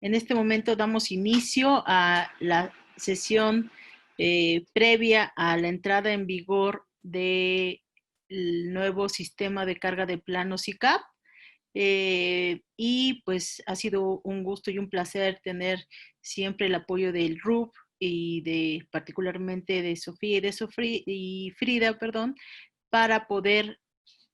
En este momento damos inicio a la sesión previa a la entrada en vigor del nuevo sistema de carga de planos ICAP. Y pues ha sido un gusto y un placer tener siempre el apoyo del RUP y particularmente de Sofía y Frida, para poder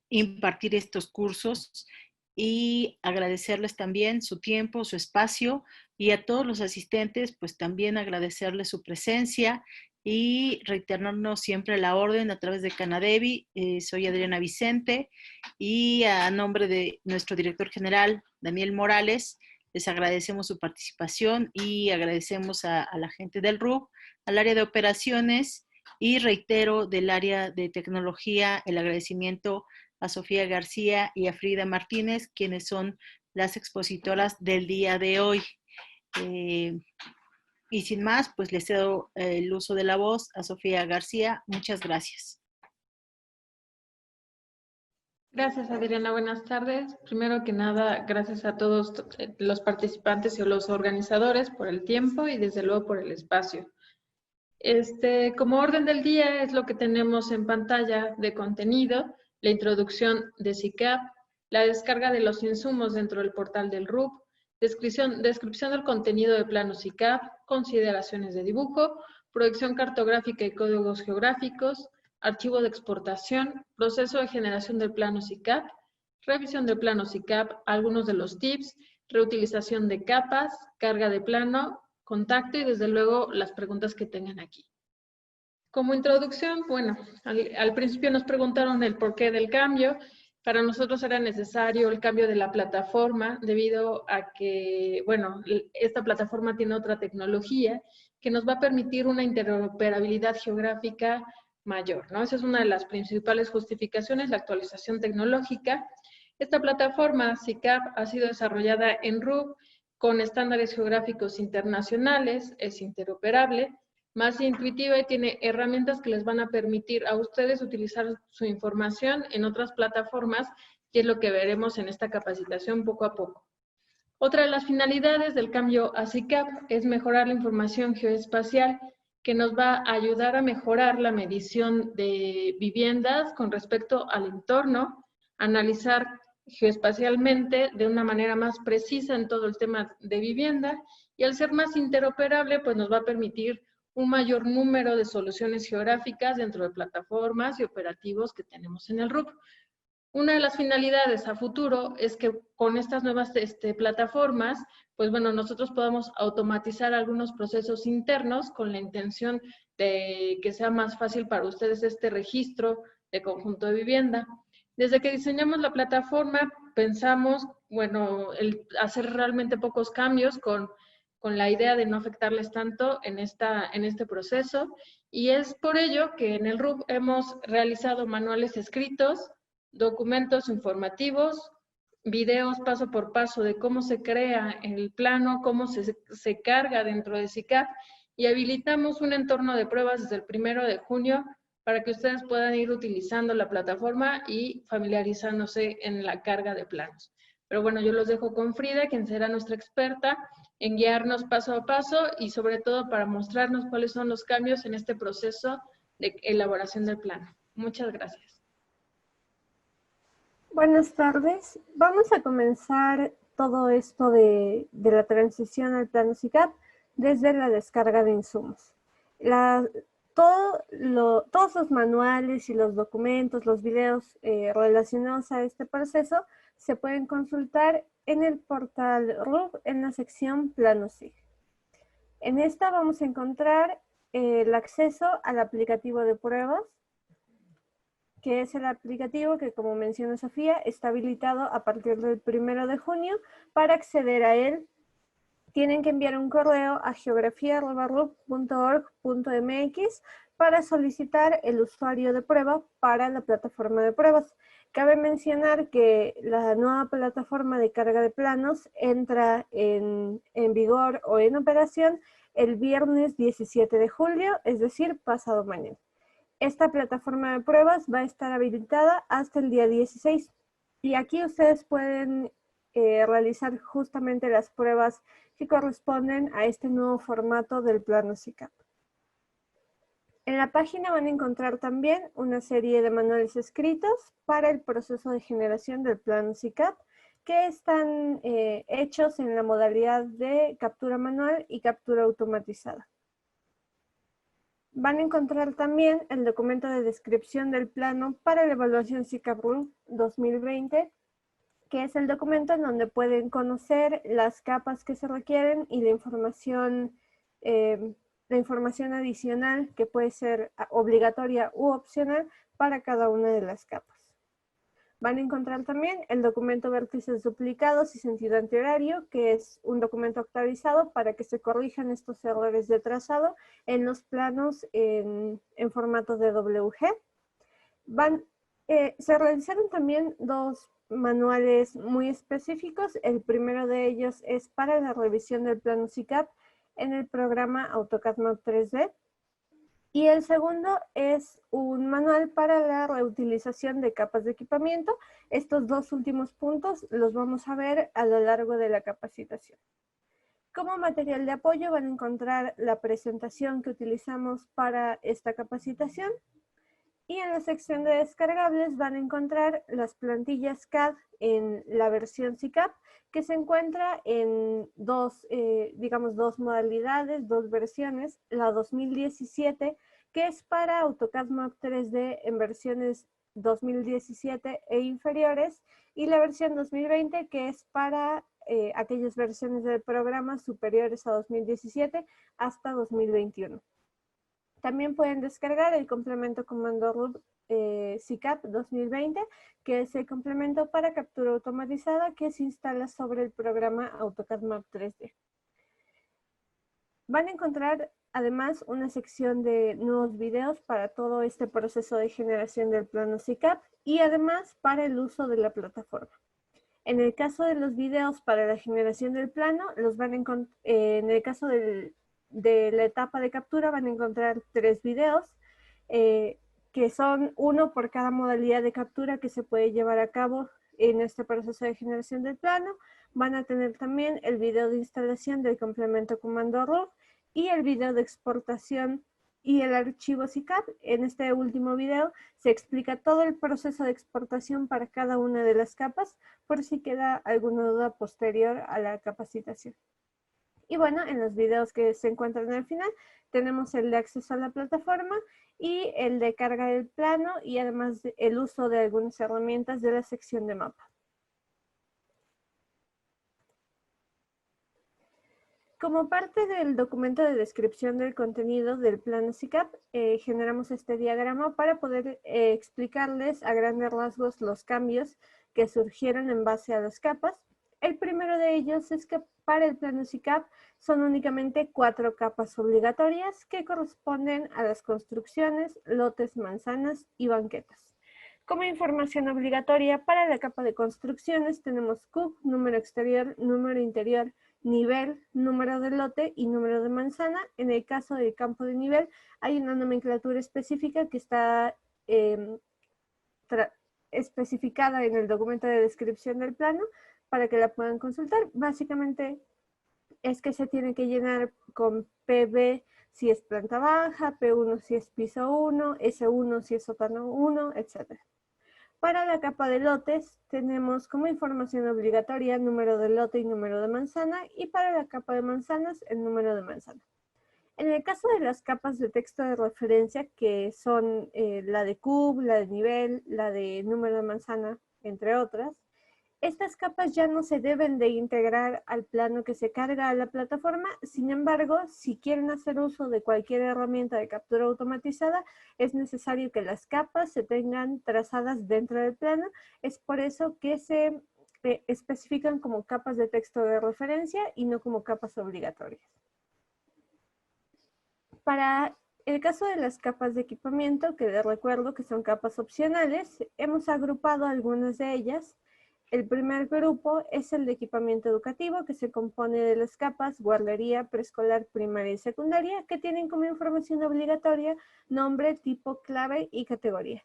impartir estos cursos, y agradecerles también su tiempo, su espacio, y a todos los asistentes pues también agradecerles su presencia y reiterarnos siempre la orden a través de Canadevi. Soy Adriana Vicente y a nombre de nuestro director general Daniel Morales les agradecemos su participación y agradecemos a la gente del RUB, al área de operaciones, y reitero del área de tecnología el agradecimiento a Sofía García y a Frida Martínez, quienes son las expositoras del día de hoy. Y sin más, pues les cedo el uso de la voz a Sofía García. Muchas gracias. Gracias, Adriana. Buenas tardes. Primero que nada, gracias a todos los participantes y a los organizadores por el tiempo y desde luego por el espacio. Como orden del día es lo que tenemos en pantalla de contenido: la introducción de SICAP, la descarga de los insumos dentro del portal del RUP, descripción del contenido de planos SICAP, consideraciones de dibujo, proyección cartográfica y códigos geográficos, archivo de exportación, proceso de generación del plano SICAP, revisión del plano SICAP, algunos de los tips, reutilización de capas, carga de plano, contacto y desde luego las preguntas que tengan aquí. Como introducción, bueno, al principio nos preguntaron el porqué del cambio. Para nosotros era necesario el cambio de la plataforma debido a que, bueno, esta plataforma tiene otra tecnología que nos va a permitir una interoperabilidad geográfica mayor, ¿no? Esa es una de las principales justificaciones, la actualización tecnológica. Esta plataforma, SICAP, ha sido desarrollada en RUB con estándares geográficos internacionales, es interoperable, más intuitiva y tiene herramientas que les van a permitir a ustedes utilizar su información en otras plataformas, y es lo que veremos en esta capacitación poco a poco. Otra de las finalidades del cambio a SICAP es mejorar la información geoespacial, que nos va a ayudar a mejorar la medición de viviendas con respecto al entorno, analizar geoespacialmente de una manera más precisa en todo el tema de vivienda, y al ser más interoperable, pues nos va a permitir un mayor número de soluciones geográficas dentro de plataformas y operativos que tenemos en el RUP. Una de las finalidades a futuro es que con estas nuevas plataformas, pues bueno, nosotros podamos automatizar algunos procesos internos con la intención de que sea más fácil para ustedes este registro de conjunto de vivienda. Desde que diseñamos la plataforma, pensamos, bueno, el hacer realmente pocos cambios con la idea de no afectarles tanto en este proceso, y es por ello que en el RUB hemos realizado manuales escritos, documentos informativos, videos paso por paso de cómo se crea el plano, cómo se carga dentro de SICAP, y habilitamos un entorno de pruebas desde el 1 de junio para que ustedes puedan ir utilizando la plataforma y familiarizándose en la carga de planos. Pero bueno, yo los dejo con Frida, quien será nuestra experta en guiarnos paso a paso y sobre todo para mostrarnos cuáles son los cambios en este proceso de elaboración del plano. Muchas gracias. Buenas tardes. Vamos a comenzar todo esto de la transición al plano SICAP desde la descarga de insumos. Todos los manuales y los documentos, los videos relacionados a este proceso se pueden consultar en el portal RUB en la sección Plano SIG. En esta vamos a encontrar el acceso al aplicativo de pruebas, que es el aplicativo que, como menciona Sofía, está habilitado a partir del 1 de junio. Para acceder a él, tienen que enviar un correo a geografia@rub.org.mx para solicitar el usuario de prueba para la plataforma de pruebas. Cabe mencionar que la nueva plataforma de carga de planos entra en vigor o en operación el viernes 17 de julio, es decir, pasado mañana. Esta plataforma de pruebas va a estar habilitada hasta el día 16. Y aquí ustedes pueden realizar justamente las pruebas que corresponden a este nuevo formato del plano SICAP. En la página van a encontrar también una serie de manuales escritos para el proceso de generación del plano SICAP, que están hechos en la modalidad de captura manual y captura automatizada. Van a encontrar también el documento de descripción del plano para la evaluación SICAP RUM 2020, que es el documento en donde pueden conocer las capas que se requieren y la información adicional que puede ser obligatoria u opcional para cada una de las capas. Van a encontrar también el documento vértices duplicados y sentido antihorario, que es un documento actualizado para que se corrijan estos errores de trazado en los planos en formato de WG. Se realizaron también dos manuales muy específicos. El primero de ellos es para la revisión del plano SICAP en el programa AutoCAD Map 3D. Y el segundo es un manual para la reutilización de capas de equipamiento. Estos dos últimos puntos los vamos a ver a lo largo de la capacitación. Como material de apoyo van a encontrar la presentación que utilizamos para esta capacitación. Y en la sección de descargables van a encontrar las plantillas CAD en la versión SICAP, que se encuentra en dos modalidades, dos versiones. La 2017, que es para AutoCAD Map 3D en versiones 2017 e inferiores, y la versión 2020, que es para aquellas versiones del programa superiores a 2017 hasta 2021. También pueden descargar el complemento comando RUB SICAP 2020, que es el complemento para captura automatizada que se instala sobre el programa AutoCAD Map 3D. Van a encontrar además una sección de nuevos videos para todo este proceso de generación del plano SICAP y además para el uso de la plataforma. En el caso de los videos para la generación del plano, los van a encontrar, en el caso de la etapa de captura van a encontrar 3 videos, que son uno por cada modalidad de captura que se puede llevar a cabo en este proceso de generación del plano. Van a tener también el video de instalación del complemento comando RUB y el video de exportación y el archivo SICAP. En este último video se explica todo el proceso de exportación para cada una de las capas, por si queda alguna duda posterior a la capacitación. Y bueno, en los videos que se encuentran al final, tenemos el de acceso a la plataforma y el de carga del plano y además el uso de algunas herramientas de la sección de mapa. Como parte del documento de descripción del contenido del plano SICAP, generamos este diagrama para poder explicarles a grandes rasgos los cambios que surgieron en base a las capas. El primero de ellos es que para el plano SICAP son únicamente 4 capas obligatorias que corresponden a las construcciones, lotes, manzanas y banquetas. Como información obligatoria para la capa de construcciones tenemos CUP, número exterior, número interior, nivel, número de lote y número de manzana. En el caso del campo de nivel hay una nomenclatura específica que está especificada en el documento de descripción del plano para que la puedan consultar. Básicamente es que se tiene que llenar con PB si es planta baja, P1 si es piso 1, S1 si es sótano 1, etc. Para la capa de lotes tenemos como información obligatoria número de lote y número de manzana, y para la capa de manzanas el número de manzana. En el caso de las capas de texto de referencia, que son la de cub, la de nivel, la de número de manzana, entre otras, estas capas ya no se deben de integrar al plano que se carga a la plataforma. Sin embargo, si quieren hacer uso de cualquier herramienta de captura automatizada, es necesario que las capas se tengan trazadas dentro del plano. Es por eso que se especifican como capas de texto de referencia y no como capas obligatorias. Para el caso de las capas de equipamiento, que les recuerdo que son capas opcionales, hemos agrupado algunas de ellas. El primer grupo es el de equipamiento educativo, que se compone de las capas guardería, preescolar, primaria y secundaria, que tienen como información obligatoria nombre, tipo, clave y categoría.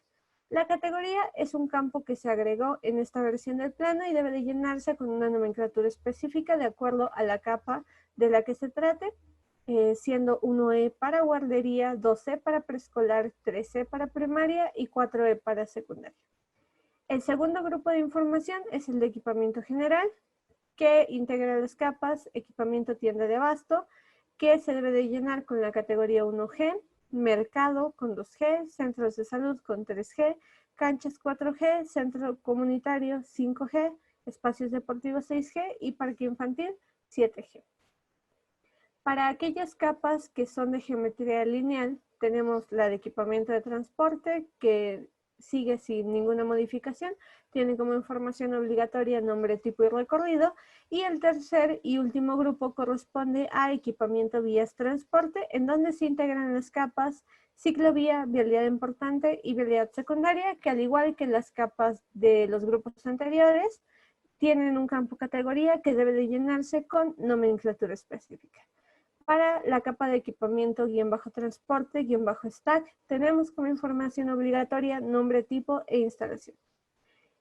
La categoría es un campo que se agregó en esta versión del plano y debe de llenarse con una nomenclatura específica de acuerdo a la capa de la que se trate, siendo 1E para guardería, 2E para preescolar, 3E para primaria y 4E para secundaria. El segundo grupo de información es el de equipamiento general, que integra las capas equipamiento tienda de abasto, que se debe de llenar con la categoría 1G, mercado con 2G, centros de salud con 3G, canchas 4G, centro comunitario 5G, espacios deportivos 6G y parque infantil 7G. Para aquellas capas que son de geometría lineal, tenemos la de equipamiento de transporte, que sigue sin ninguna modificación, tiene como información obligatoria nombre, tipo y recorrido, y el tercer y último grupo corresponde a equipamiento vías transporte, en donde se integran las capas ciclovía, vialidad importante y vialidad secundaria, que al igual que las capas de los grupos anteriores, tienen un campo categoría que debe de llenarse con nomenclatura específica. Para la capa de equipamiento _transporte_stack, tenemos como información obligatoria nombre, tipo e instalación.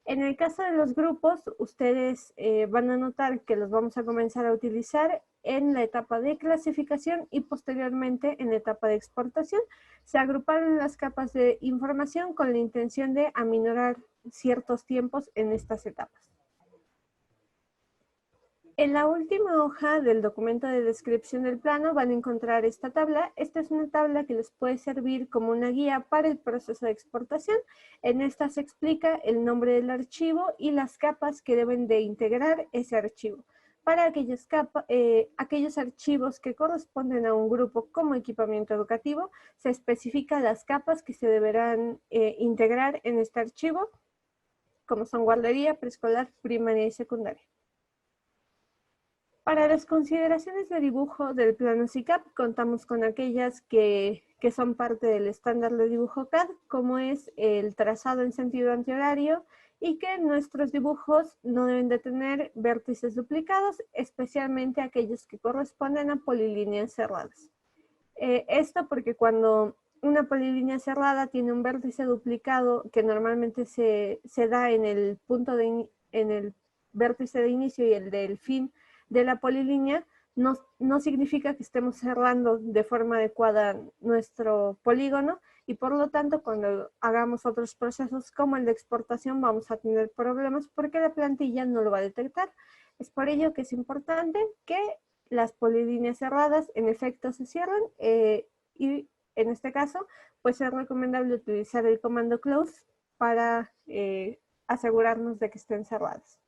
En el caso de los grupos, ustedes van a notar que los vamos a comenzar a utilizar en la etapa de clasificación y posteriormente en la etapa de exportación. Se agruparon las capas de información con la intención de aminorar ciertos tiempos en estas etapas. En la última hoja del documento de descripción del plano van a encontrar esta tabla. Esta es una tabla que les puede servir como una guía para el proceso de exportación. En esta se explica el nombre del archivo y las capas que deben de integrar ese archivo. Para aquellos archivos que corresponden a un grupo como equipamiento educativo, se especifican las capas que se deberán integrar en este archivo, como son guardería, preescolar, primaria y secundaria. Para las consideraciones de dibujo del plano SICAP, contamos con aquellas que son parte del estándar de dibujo CAD, como es el trazado en sentido antihorario, y que nuestros dibujos no deben de tener vértices duplicados, especialmente aquellos que corresponden a polilíneas cerradas. Esto porque cuando una polilínea cerrada tiene un vértice duplicado que normalmente se da en el vértice de inicio y el del fin de la polilínea, no significa que estemos cerrando de forma adecuada nuestro polígono y por lo tanto cuando hagamos otros procesos como el de exportación vamos a tener problemas porque la plantilla no lo va a detectar. Es por ello que es importante que las polilíneas cerradas en efecto se cierren y en este caso pues es recomendable utilizar el comando close para asegurarnos de que estén cerradas.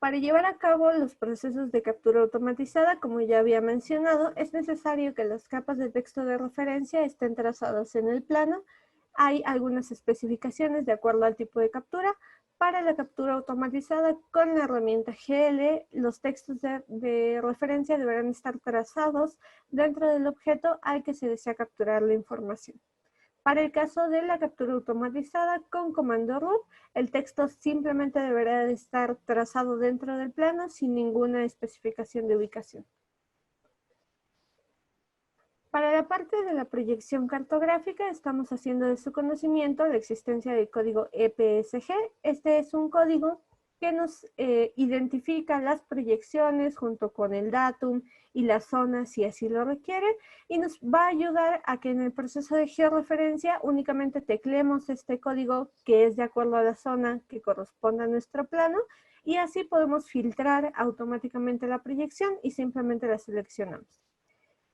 Para llevar a cabo los procesos de captura automatizada, como ya había mencionado, es necesario que las capas de texto de referencia estén trazadas en el plano. Hay algunas especificaciones de acuerdo al tipo de captura. Para la captura automatizada con la herramienta GL, los textos de referencia deberán estar trazados dentro del objeto al que se desea capturar la información. Para el caso de la captura automatizada con comando root, el texto simplemente deberá de estar trazado dentro del plano sin ninguna especificación de ubicación. Para la parte de la proyección cartográfica, estamos haciendo de su conocimiento la existencia del código EPSG. Este es un código que nos identifica las proyecciones junto con el datum y la zona si así lo requiere y nos va a ayudar a que en el proceso de georreferencia únicamente tecleemos este código que es de acuerdo a la zona que corresponde a nuestro plano y así podemos filtrar automáticamente la proyección y simplemente la seleccionamos.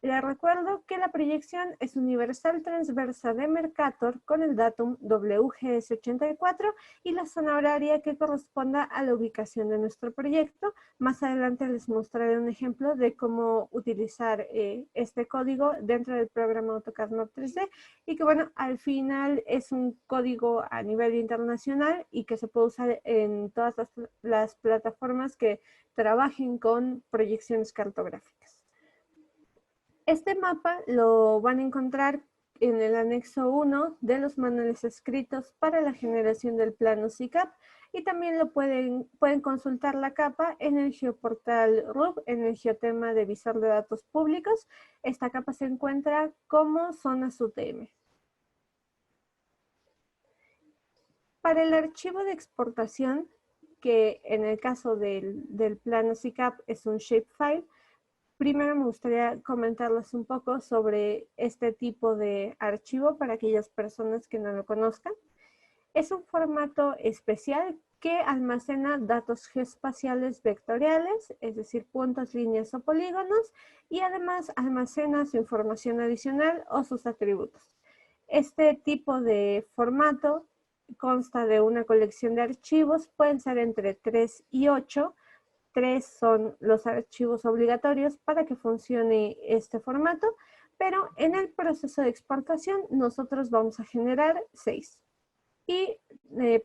Les recuerdo que la proyección es universal transversa de Mercator con el datum WGS84 y la zona horaria que corresponda a la ubicación de nuestro proyecto. Más adelante les mostraré un ejemplo de cómo utilizar este código dentro del programa AutoCAD Map 3D y que bueno, al final es un código a nivel internacional y que se puede usar en todas las plataformas que trabajen con proyecciones cartográficas. Este mapa lo van a encontrar en el anexo 1 de los manuales escritos para la generación del plano SICAP y también lo pueden consultar la capa en el geoportal RUB, en el geotema de visor de datos públicos. Esta capa se encuentra como zonas UTM. para el archivo de exportación, que en el caso del plano SICAP es un shapefile, primero me gustaría comentarles un poco sobre este tipo de archivo para aquellas personas que no lo conozcan. Es un formato especial que almacena datos geoespaciales vectoriales, es decir, puntos, líneas o polígonos, y además almacena su información adicional o sus atributos. Este tipo de formato consta de una colección de archivos, pueden ser entre 3 y 8. 3 son los archivos obligatorios para que funcione este formato, pero en el proceso de exportación nosotros vamos a generar 6. Y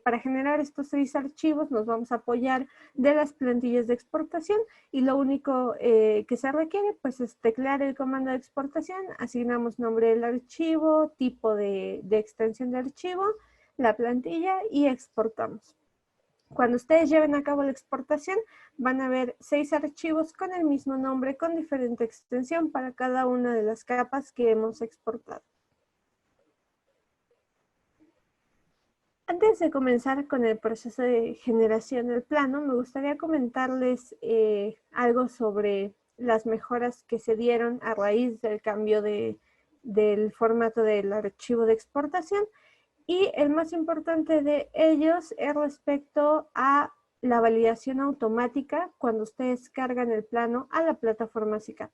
para generar estos 6 archivos nos vamos a apoyar de las plantillas de exportación, y lo único que se requiere pues es teclear el comando de exportación, asignamos nombre del archivo, tipo de extensión de archivo, la plantilla y exportamos. Cuando ustedes lleven a cabo la exportación, van a ver 6 archivos con el mismo nombre, con diferente extensión para cada una de las capas que hemos exportado. Antes de comenzar con el proceso de generación del plano, me gustaría comentarles algo sobre las mejoras que se dieron a raíz del cambio del formato del archivo de exportación. Y el más importante de ellos es respecto a la validación automática cuando ustedes cargan el plano a la plataforma SICAP.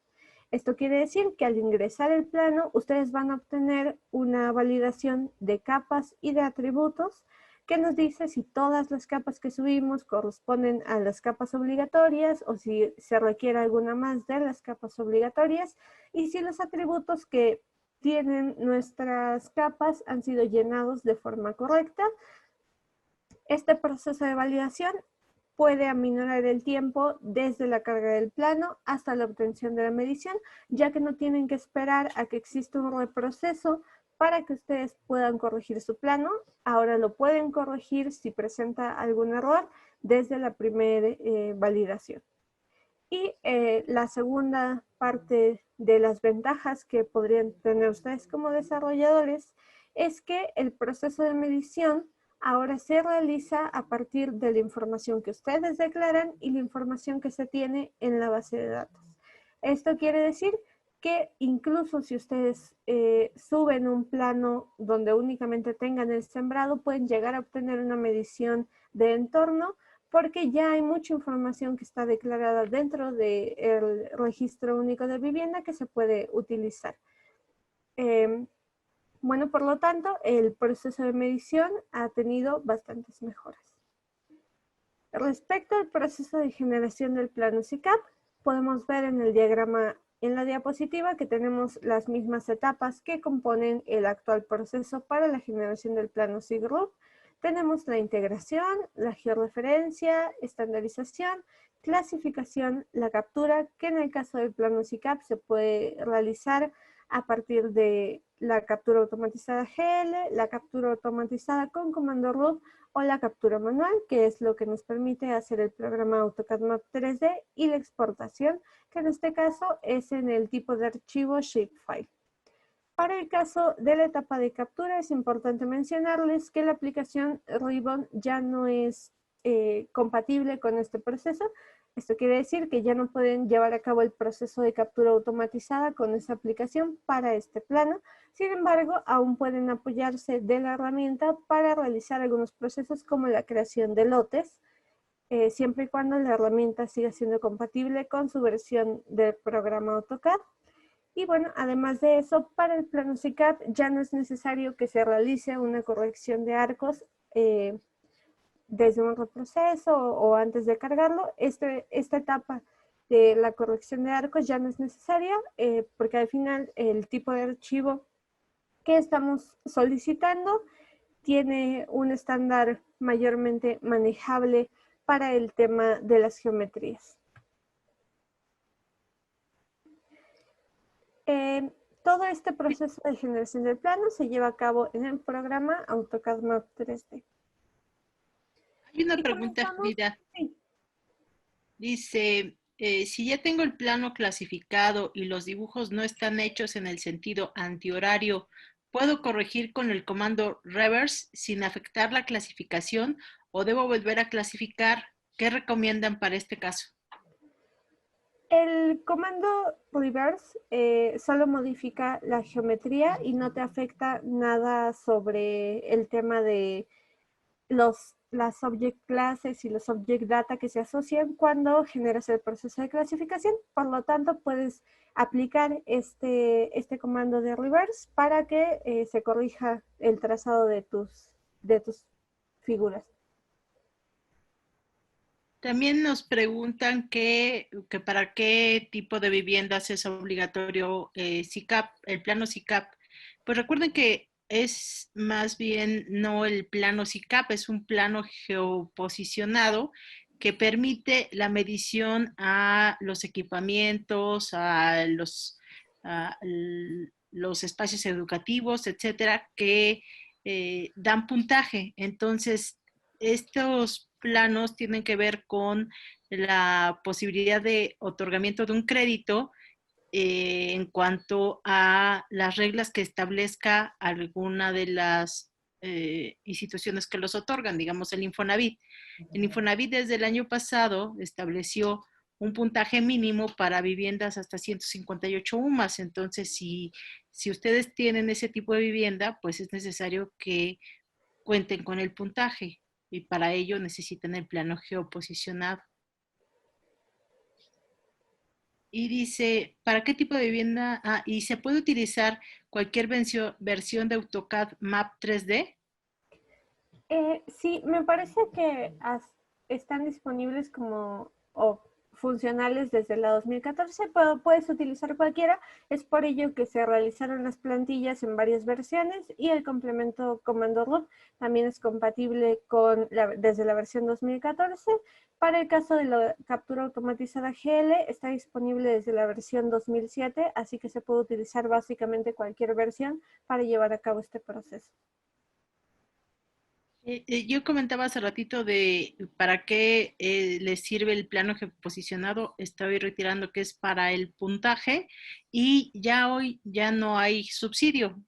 Esto quiere decir que al ingresar el plano, ustedes van a obtener una validación de capas y de atributos que nos dice si todas las capas que subimos corresponden a las capas obligatorias o si se requiere alguna más de las capas obligatorias, y si los atributos que tienen nuestras capas han sido llenados de forma correcta. Este proceso de validación puede aminorar el tiempo desde la carga del plano hasta la obtención de la medición, ya que no tienen que esperar a que exista un reproceso para que ustedes puedan corregir su plano. Ahora lo pueden corregir si presenta algún error desde la primera validación. Y la segunda parte de las ventajas que podrían tener ustedes como desarrolladores es que el proceso de medición ahora se realiza a partir de la información que ustedes declaran y la información que se tiene en la base de datos. Esto quiere decir que incluso si ustedes suben un plano donde únicamente tengan el sembrado, pueden llegar a obtener una medición de entorno, porque ya hay mucha información que está declarada dentro del registro único de vivienda que se puede utilizar. Bueno, por lo tanto, el proceso de medición ha tenido bastantes mejoras. Respecto al proceso de generación del plano SICAP, podemos ver en el diagrama en la diapositiva que tenemos las mismas etapas que componen el actual proceso para la generación del plano SIGRUP. Tenemos la integración, la georreferencia, estandarización, clasificación, la captura, que en el caso del plano SICAP se puede realizar a partir de la captura automatizada GL, la captura automatizada con comando RUB o la captura manual, que es lo que nos permite hacer el programa AutoCAD Map 3D, y la exportación, que en este caso es en el tipo de archivo shapefile. Para el caso de la etapa de captura es importante mencionarles que la aplicación Ribbon ya no es compatible con este proceso. Esto quiere decir que ya no pueden llevar a cabo el proceso de captura automatizada con esa aplicación para este plano. Sin embargo, aún pueden apoyarse de la herramienta para realizar algunos procesos como la creación de lotes, siempre y cuando la herramienta siga siendo compatible con su versión del programa AutoCAD. Y bueno, además de eso, para el plano SICAP ya no es necesario que se realice una corrección de arcos desde un reproceso o antes de cargarlo. Esta etapa de la corrección de arcos ya no es necesaria porque al final el tipo de archivo que estamos solicitando tiene un estándar mayormente manejable para el tema de las geometrías. Todo este proceso de generación del plano se lleva a cabo en el programa AutoCAD Map 3D. Hay una pregunta, Frida. Sí. Dice, si ya tengo el plano clasificado y los dibujos no están hechos en el sentido antihorario, ¿Puedo corregir con el comando reverse sin afectar la clasificación o debo volver a clasificar? ¿Qué recomiendan para este caso? El comando reverse solo modifica la geometría y no te afecta nada sobre el tema de las object classes y los object data que se asocian cuando generas el proceso de clasificación. Por lo tanto, puedes aplicar este comando de reverse para que se corrija el trazado de tus figuras. También nos preguntan que para qué tipo de viviendas es obligatorio SICAP, el plano SICAP. Pues recuerden que es más bien no el plano SICAP, es un plano geoposicionado que permite la medición a los equipamientos, a los espacios educativos, etcétera, que dan puntaje. Entonces, estos planos tienen que ver con la posibilidad de otorgamiento de un crédito en cuanto a las reglas que establezca alguna de las instituciones que los otorgan, digamos el Infonavit. El Infonavit desde el año pasado estableció un puntaje mínimo para viviendas hasta 158 UMAS. Entonces, si ustedes tienen ese tipo de vivienda, pues es necesario que cuenten con el puntaje y para ello necesitan el plano geoposicionado. Y dice, ¿para qué tipo de vivienda? ¿Y se puede utilizar cualquier versión de AutoCAD Map 3D? Sí, me parece que están disponibles como funcionales desde la 2014, pero puedes utilizar cualquiera. Es por ello que se realizaron las plantillas en varias versiones y el complemento comando root también es compatible desde la versión 2014. Para el caso de la captura automatizada GL está disponible desde la versión 2007, así que se puede utilizar básicamente cualquier versión para llevar a cabo este proceso. Yo comentaba hace ratito de para qué les sirve el plano geoposicionado. Estoy retirando que es para el puntaje y ya hoy ya no hay subsidio.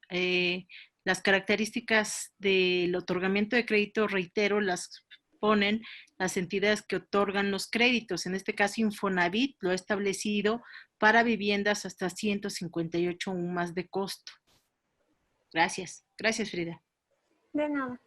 Las características del otorgamiento de crédito, reitero, las ponen las entidades que otorgan los créditos. En este caso, Infonavit lo ha establecido para viviendas hasta 158 UMAS de costo. Gracias. Gracias, Frida. De nada.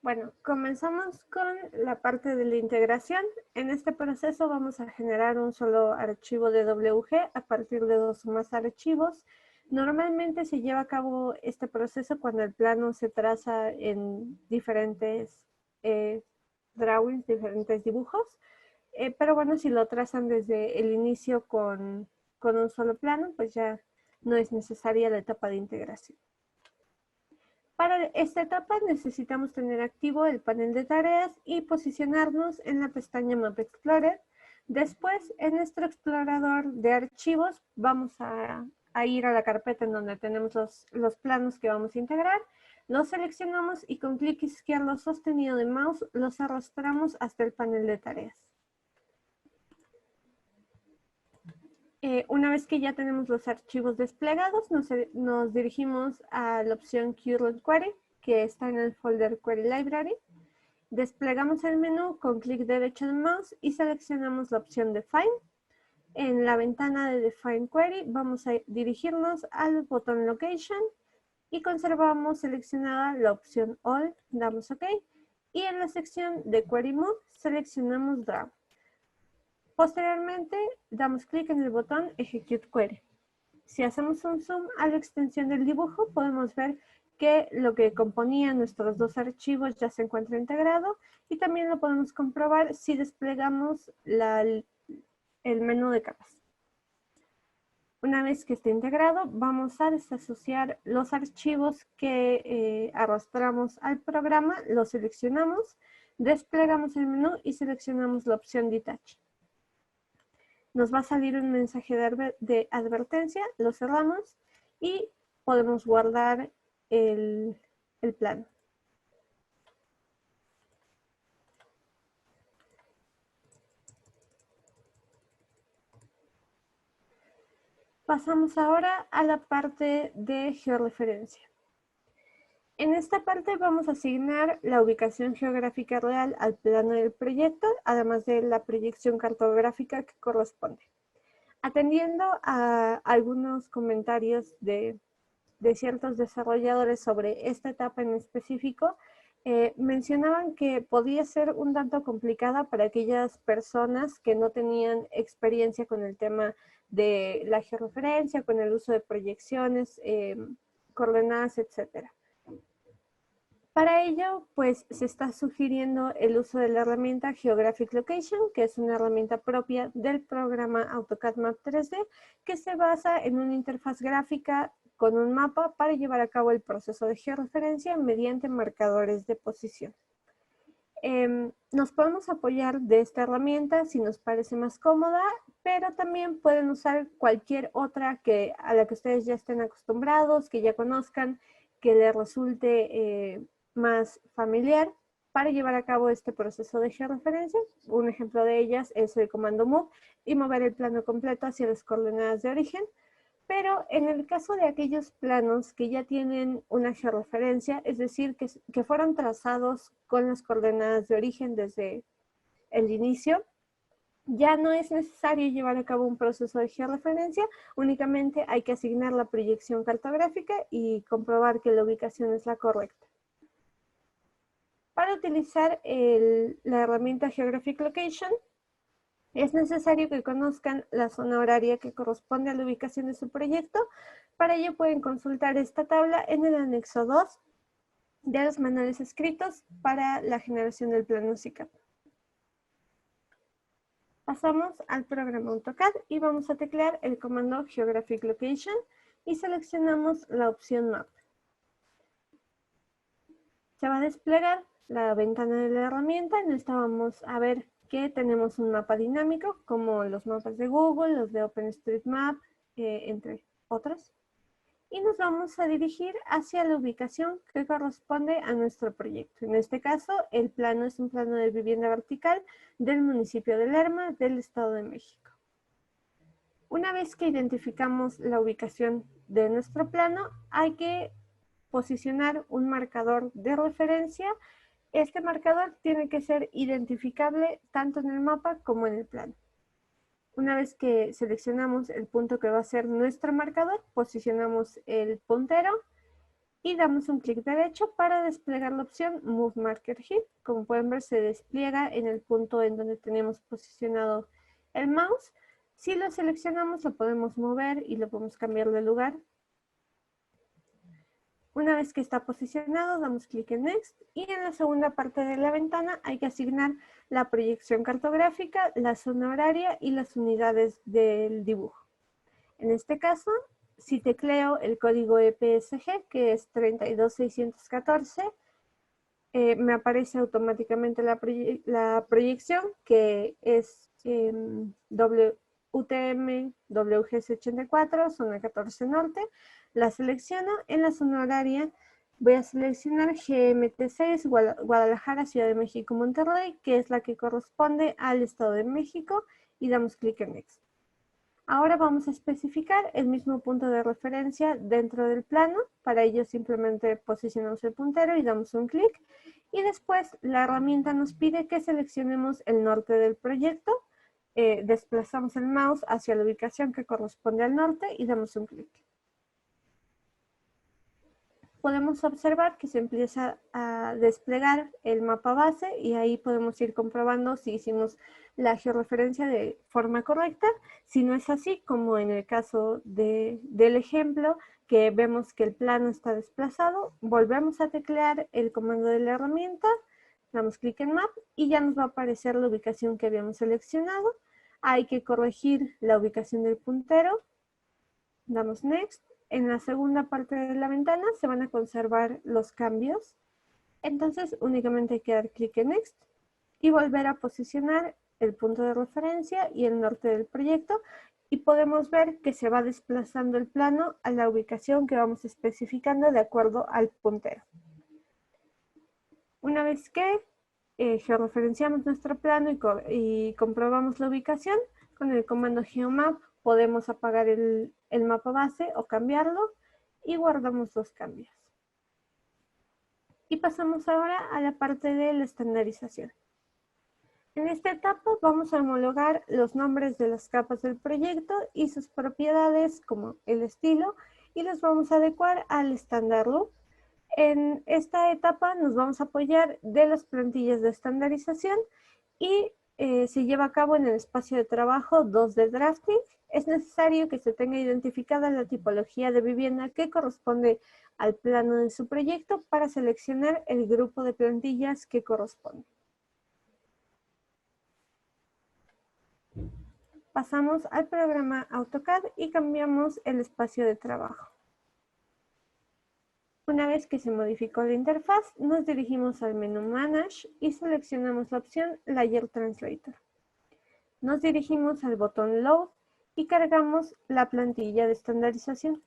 Bueno, comenzamos con la parte de la integración. En este proceso vamos a generar un solo archivo de WG a partir de 2 o más archivos. Normalmente se lleva a cabo este proceso cuando el plano se traza en diferentes drawings, diferentes dibujos. Pero bueno, si lo trazan desde el inicio con un solo plano, pues ya no es necesaria la etapa de integración. Para esta etapa necesitamos tener activo el panel de tareas y posicionarnos en la pestaña Map Explorer. Después, en nuestro explorador de archivos, vamos a ir a la carpeta en donde tenemos los planos que vamos a integrar. Los seleccionamos y con clic izquierdo sostenido de mouse los arrastramos hasta el panel de tareas. Una vez que ya tenemos los archivos desplegados, nos dirigimos a la opción Current Query, que está en el folder Query Library. Desplegamos el menú con clic derecho del mouse y seleccionamos la opción Define. En la ventana de Define Query vamos a dirigirnos al botón Location y conservamos seleccionada la opción All, damos OK. Y en la sección de Query Move seleccionamos Draw. Posteriormente, damos clic en el botón Execute Query. Si hacemos un zoom a la extensión del dibujo, podemos ver que lo que componía nuestros dos archivos ya se encuentra integrado y también lo podemos comprobar si desplegamos el menú de capas. Una vez que esté integrado, vamos a desasociar los archivos que arrastramos al programa, los seleccionamos, desplegamos el menú y seleccionamos la opción Detach. Nos va a salir un mensaje de advertencia, lo cerramos y podemos guardar el plano. Pasamos ahora a la parte de georreferencia. En esta parte vamos a asignar la ubicación geográfica real al plano del proyecto, además de la proyección cartográfica que corresponde. Atendiendo a algunos comentarios de ciertos desarrolladores sobre esta etapa en específico, mencionaban que podía ser un tanto complicada para aquellas personas que no tenían experiencia con el tema de la georreferencia, con el uso de proyecciones, coordenadas, etcétera. Para ello, pues se está sugiriendo el uso de la herramienta Geographic Location, que es una herramienta propia del programa AutoCAD Map 3D, que se basa en una interfaz gráfica con un mapa para llevar a cabo el proceso de georreferencia mediante marcadores de posición. Nos podemos apoyar de esta herramienta si nos parece más cómoda, pero también pueden usar cualquier otra a la que ustedes ya estén acostumbrados, que ya conozcan, que les resulte más familiar para llevar a cabo este proceso de georreferencia. Un ejemplo de ellas es el comando move y mover el plano completo hacia las coordenadas de origen. Pero en el caso de aquellos planos que ya tienen una georreferencia, es decir, que fueron trazados con las coordenadas de origen desde el inicio, ya no es necesario llevar a cabo un proceso de georreferencia, únicamente hay que asignar la proyección cartográfica y comprobar que la ubicación es la correcta. Para utilizar la herramienta Geographic Location, es necesario que conozcan la zona horaria que corresponde a la ubicación de su proyecto. Para ello pueden consultar esta tabla en el anexo 2 de los manuales escritos para la generación del plano SICAP. Pasamos al programa AutoCAD y vamos a teclear el comando Geographic Location y seleccionamos la opción Map. Se va a desplegar la ventana de la herramienta. En esta vamos a ver que tenemos un mapa dinámico, como los mapas de Google, los de OpenStreetMap, entre otros. Y nos vamos a dirigir hacia la ubicación que corresponde a nuestro proyecto. En este caso, el plano es un plano de vivienda vertical del municipio de Lerma, del Estado de México. Una vez que identificamos la ubicación de nuestro plano, hay que posicionar un marcador de referencia. Este marcador tiene que ser identificable tanto en el mapa como en el plano. Una vez que seleccionamos el punto que va a ser nuestro marcador, posicionamos el puntero y damos un clic derecho para desplegar la opción Move Marker Here. Como pueden ver, se despliega en el punto en donde tenemos posicionado el mouse. Si lo seleccionamos, lo podemos mover y lo podemos cambiar de lugar. Una vez que está posicionado, damos clic en Next y en la segunda parte de la ventana hay que asignar la proyección cartográfica, la zona horaria y las unidades del dibujo. En este caso, si tecleo el código EPSG, que es 32614, me aparece automáticamente la proyección, que es UTM WGS84, zona 14 norte. La selecciono. En la zona horaria voy a seleccionar GMT6, Guadalajara, Ciudad de México, Monterrey, que es la que corresponde al Estado de México, y damos clic en Next. Ahora vamos a especificar el mismo punto de referencia dentro del plano. Para ello simplemente posicionamos el puntero y damos un clic. Y después la herramienta nos pide que seleccionemos el norte del proyecto. Desplazamos el mouse hacia la ubicación que corresponde al norte y damos un clic. Podemos observar que se empieza a desplegar el mapa base y ahí podemos ir comprobando si hicimos la georreferencia de forma correcta. Si no es así, como en el caso del ejemplo, que vemos que el plano está desplazado, volvemos a teclear el comando de la herramienta, damos clic en Map y ya nos va a aparecer la ubicación que habíamos seleccionado. Hay que corregir la ubicación del puntero, damos Next. En la segunda parte de la ventana se van a conservar los cambios. Entonces únicamente hay que dar clic en Next y volver a posicionar el punto de referencia y el norte del proyecto. Y podemos ver que se va desplazando el plano a la ubicación que vamos especificando de acuerdo al puntero. Una vez que georreferenciamos nuestro plano y comprobamos la ubicación, con el comando Geomap podemos apagar el mapa base o cambiarlo y guardamos los cambios. Y pasamos ahora a la parte de la estandarización. En esta etapa vamos a homologar los nombres de las capas del proyecto y sus propiedades como el estilo y los vamos a adecuar al estándar loop. En esta etapa nos vamos a apoyar de las plantillas de estandarización y se lleva a cabo en el espacio de trabajo 2 de drafting. Es necesario que se tenga identificada la tipología de vivienda que corresponde al plano de su proyecto para seleccionar el grupo de plantillas que corresponde. Pasamos al programa AutoCAD y cambiamos el espacio de trabajo. Una vez que se modificó la interfaz, nos dirigimos al menú Manage y seleccionamos la opción Layer Translator. Nos dirigimos al botón Load y cargamos la plantilla de estandarización.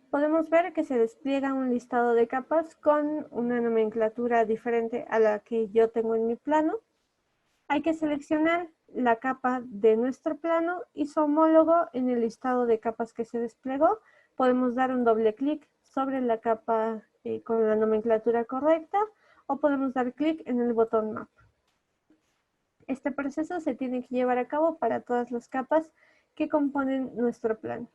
Podemos ver que se despliega un listado de capas con una nomenclatura diferente a la que yo tengo en mi plano. Hay que seleccionar la capa de nuestro plano y su homólogo en el listado de capas que se desplegó. Podemos dar un doble clic sobre la capa con la nomenclatura correcta o podemos dar clic en el botón Map. Este proceso se tiene que llevar a cabo para todas las capas que componen nuestro plano.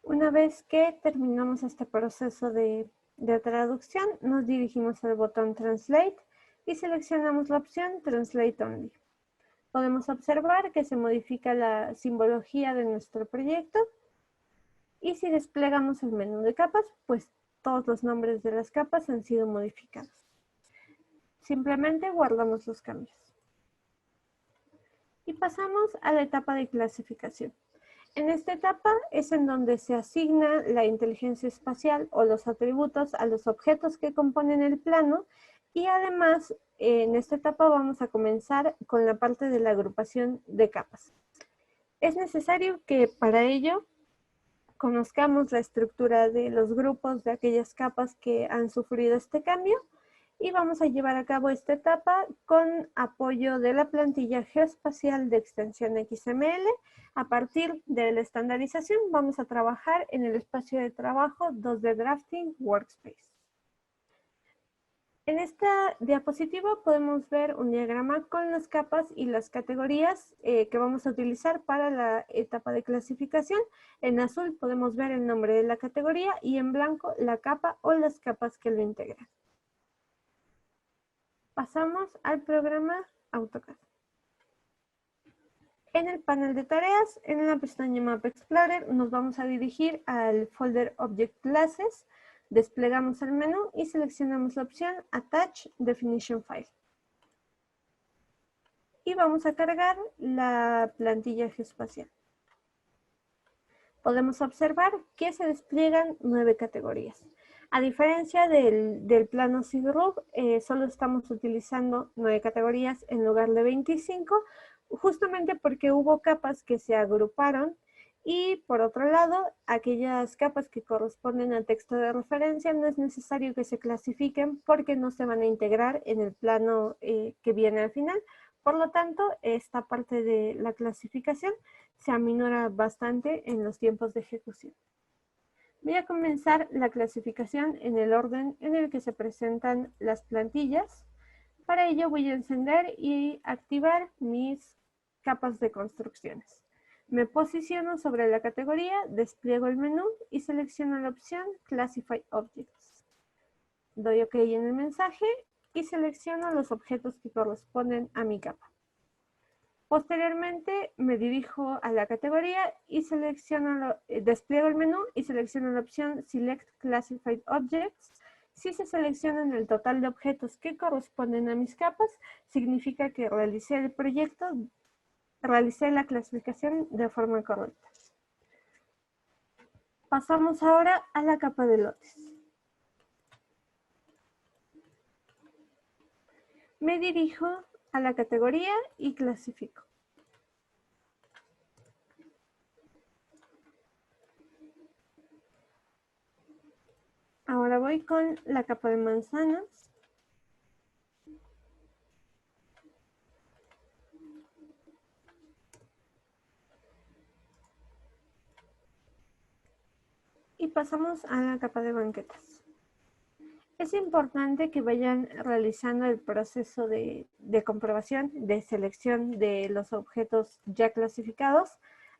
Una vez que terminamos este proceso de traducción, nos dirigimos al botón Translate y seleccionamos la opción Translate Only. Podemos observar que se modifica la simbología de nuestro proyecto y si desplegamos el menú de capas, pues todos los nombres de las capas han sido modificados. Simplemente guardamos los cambios. Y pasamos a la etapa de clasificación. En esta etapa es en donde se asigna la inteligencia espacial o los atributos a los objetos que componen el plano y además en esta etapa vamos a comenzar con la parte de la agrupación de capas. Es necesario que para ello conozcamos la estructura de los grupos de aquellas capas que han sufrido este cambio y vamos a llevar a cabo esta etapa con apoyo de la plantilla geoespacial de extensión XML. A partir de la estandarización vamos a trabajar en el espacio de trabajo 2 de Drafting Workspace. En esta diapositiva podemos ver un diagrama con las capas y las categorías que vamos a utilizar para la etapa de clasificación. En azul podemos ver el nombre de la categoría y en blanco la capa o las capas que lo integran. Pasamos al programa AutoCAD. En el panel de tareas, en la pestaña Map Explorer, nos vamos a dirigir al folder Object Classes, desplegamos el menú y seleccionamos la opción Attach Definition File. Y vamos a cargar la plantilla geoespacial. Podemos observar que se despliegan 9 categorías. A diferencia del plano SIGRUB, solo estamos utilizando 9 categorías en lugar de 25, justamente porque hubo capas que se agruparon y por otro lado, aquellas capas que corresponden al texto de referencia no es necesario que se clasifiquen porque no se van a integrar en el plano que viene al final. Por lo tanto, esta parte de la clasificación se aminora bastante en los tiempos de ejecución. Voy a comenzar la clasificación en el orden en el que se presentan las plantillas. Para ello voy a encender y activar mis capas de construcciones. Me posiciono sobre la categoría, despliego el menú y selecciono la opción Classify Objects. Doy OK en el mensaje y selecciono los objetos que corresponden a mi capa. Posteriormente me dirijo a la categoría y despliego el menú y selecciono la opción Select Classified Objects. Si se seleccionan el total de objetos que corresponden a mis capas, significa que realicé el proyecto, realicé la clasificación de forma correcta. Pasamos ahora a la capa de lotes. Me dirijo a la categoría y clasifico. Ahora voy con la capa de manzanas. Y pasamos a la capa de banquetas. Es importante que vayan realizando el proceso de comprobación, de selección de los objetos ya clasificados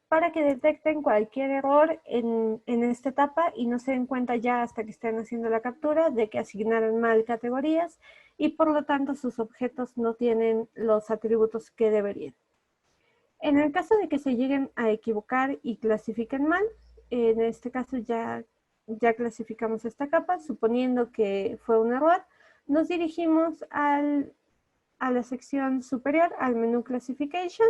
para que detecten cualquier error en esta etapa y no se den cuenta ya hasta que estén haciendo la captura de que asignaron mal categorías y por lo tanto sus objetos no tienen los atributos que deberían. En el caso de que se lleguen a equivocar y clasifiquen mal, en este caso ya clasificamos esta capa, suponiendo que fue un error, nos dirigimos a la sección superior, al menú Classification.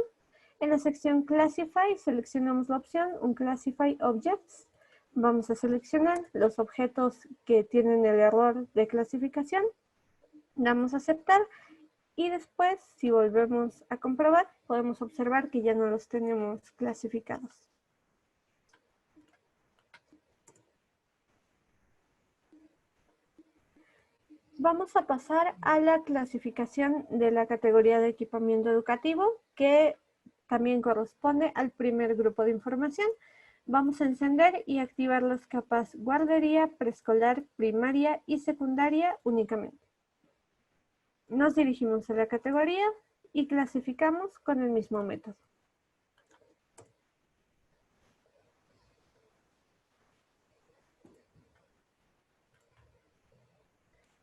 En la sección Classify seleccionamos la opción Unclassify Objects. Vamos a seleccionar los objetos que tienen el error de clasificación. Damos a aceptar y después, si volvemos a comprobar, podemos observar que ya no los tenemos clasificados. Vamos a pasar a la clasificación de la categoría de equipamiento educativo, que también corresponde al primer grupo de información. Vamos a encender y activar las capas guardería, preescolar, primaria y secundaria únicamente. Nos dirigimos a la categoría y clasificamos con el mismo método.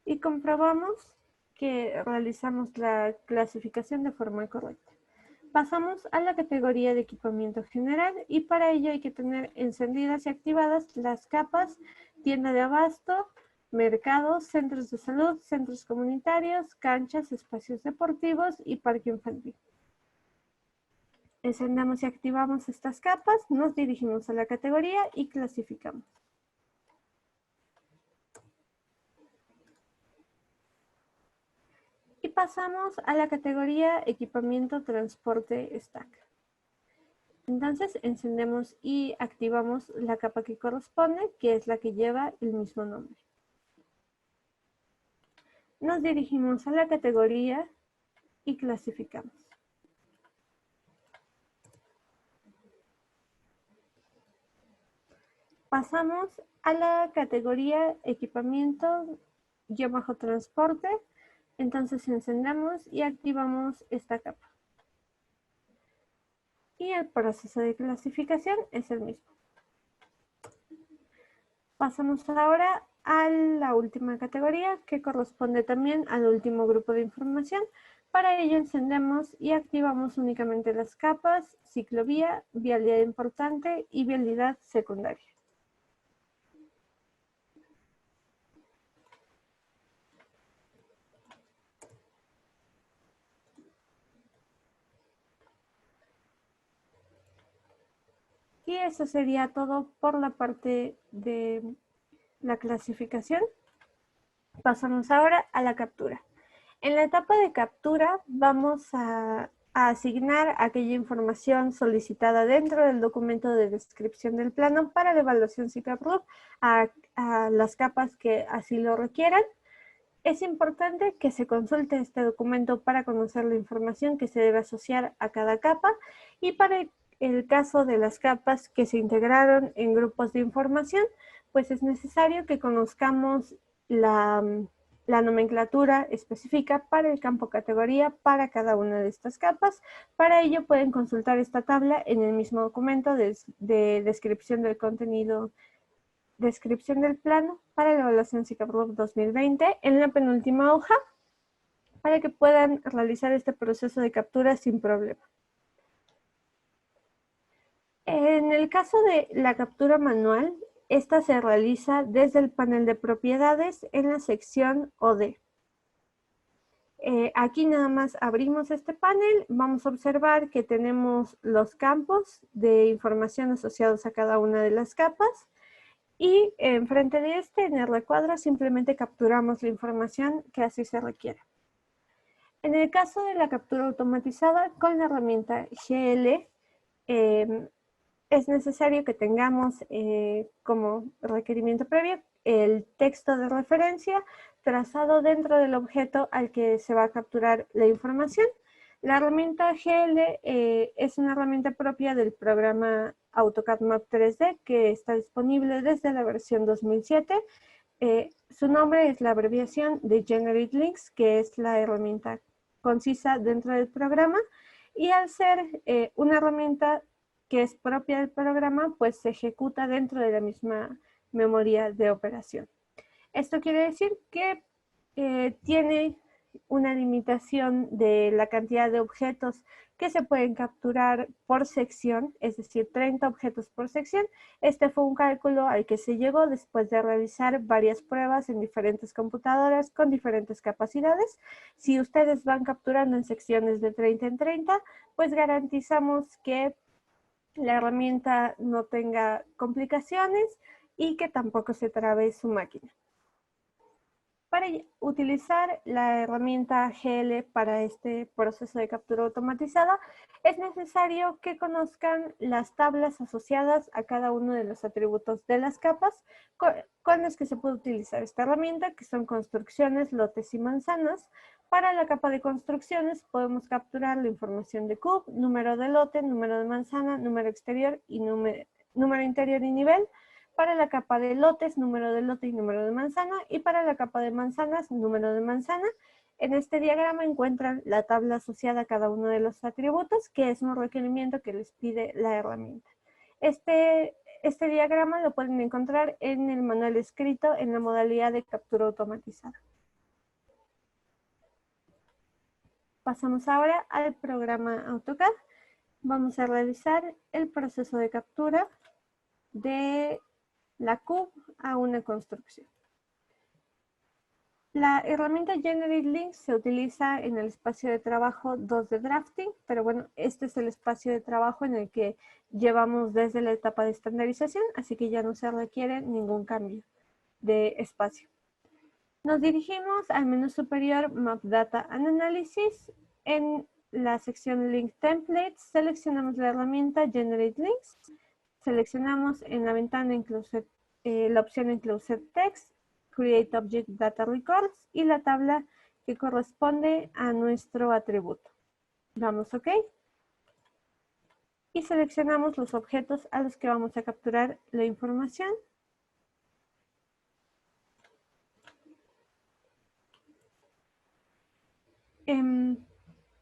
Y comprobamos que realizamos la clasificación de forma correcta. Pasamos a la categoría de equipamiento general y para ello hay que tener encendidas y activadas las capas tienda de abasto, mercados, centros de salud, centros comunitarios, canchas, espacios deportivos y parque infantil. Encendemos y activamos estas capas, nos dirigimos a la categoría y clasificamos. Y pasamos a la categoría equipamiento transporte stack. Entonces encendemos y activamos la capa que corresponde, que es la que lleva el mismo nombre. Nos dirigimos a la categoría y clasificamos. Pasamos a la categoría equipamiento-transporte. Entonces encendemos y activamos esta capa. Y el proceso de clasificación es el mismo. Pasamos ahora a la última categoría, que corresponde también al último grupo de información. Para ello encendemos y activamos únicamente las capas ciclovía, vialidad importante y vialidad secundaria. Y eso sería todo por la parte de la clasificación. Pasamos ahora a la captura. En la etapa de captura vamos a asignar aquella información solicitada dentro del documento de descripción del plano para la evaluación SICAP-RUB a las capas que así lo requieran. Es importante que se consulte este documento para conocer la información que se debe asociar a cada capa y para el caso de las capas que se integraron en grupos de información, pues es necesario que conozcamos la nomenclatura específica para el campo categoría para cada una de estas capas. Para ello pueden consultar esta tabla en el mismo documento de descripción del contenido, descripción del plano para la evaluación SICAP-RUB 2020 en la penúltima hoja para que puedan realizar este proceso de captura sin problema. En el caso de la captura manual, esta se realiza desde el panel de propiedades en la sección OD. Aquí nada más abrimos este panel, vamos a observar que tenemos los campos de información asociados a cada una de las capas y enfrente de este, en el recuadro, simplemente capturamos la información que así se requiere. En el caso de la captura automatizada con la herramienta GL, es necesario que tengamos como requerimiento previo el texto de referencia trazado dentro del objeto al que se va a capturar la información. La herramienta GL es una herramienta propia del programa AutoCAD Map 3D que está disponible desde la versión 2007. Su nombre es la abreviación de Generate Links, que es la herramienta concisa dentro del programa, y al ser una herramienta que es propia del programa, pues se ejecuta dentro de la misma memoria de operación. Esto quiere decir que tiene una limitación de la cantidad de objetos que se pueden capturar por sección, es decir, 30 objetos por sección. Este fue un cálculo al que se llegó después de realizar varias pruebas en diferentes computadoras con diferentes capacidades. Si ustedes van capturando en secciones de 30 en 30, pues garantizamos que la herramienta no tenga complicaciones y que tampoco se trabe su máquina. Para utilizar la herramienta GL para este proceso de captura automatizada, es necesario que conozcan las tablas asociadas a cada uno de los atributos de las capas con las que se puede utilizar esta herramienta, que son construcciones, lotes y manzanas. Para la capa de construcciones podemos capturar la información de cube, número de lote, número de manzana, número exterior y número interior y nivel. Para la capa de lotes, número de lote y número de manzana. Y para la capa de manzanas, número de manzana. En este diagrama encuentran la tabla asociada a cada uno de los atributos, que es un requerimiento que les pide la herramienta. Este diagrama lo pueden encontrar en el manual escrito en la modalidad de captura automatizada. Pasamos ahora al programa AutoCAD. Vamos a realizar el proceso de captura de la cube a una construcción. La herramienta Generate Links se utiliza en el espacio de trabajo 2 de drafting, pero bueno, este es el espacio de trabajo en el que llevamos desde la etapa de estandarización, así que ya no se requiere ningún cambio de espacio. Nos dirigimos al menú superior Map Data and Analysis. En la sección Link Templates seleccionamos la herramienta Generate Links. Seleccionamos en la ventana la opción Enclosed Text, Create Object Data Records y la tabla que corresponde a nuestro atributo. Damos OK. Y seleccionamos los objetos a los que vamos a capturar la información.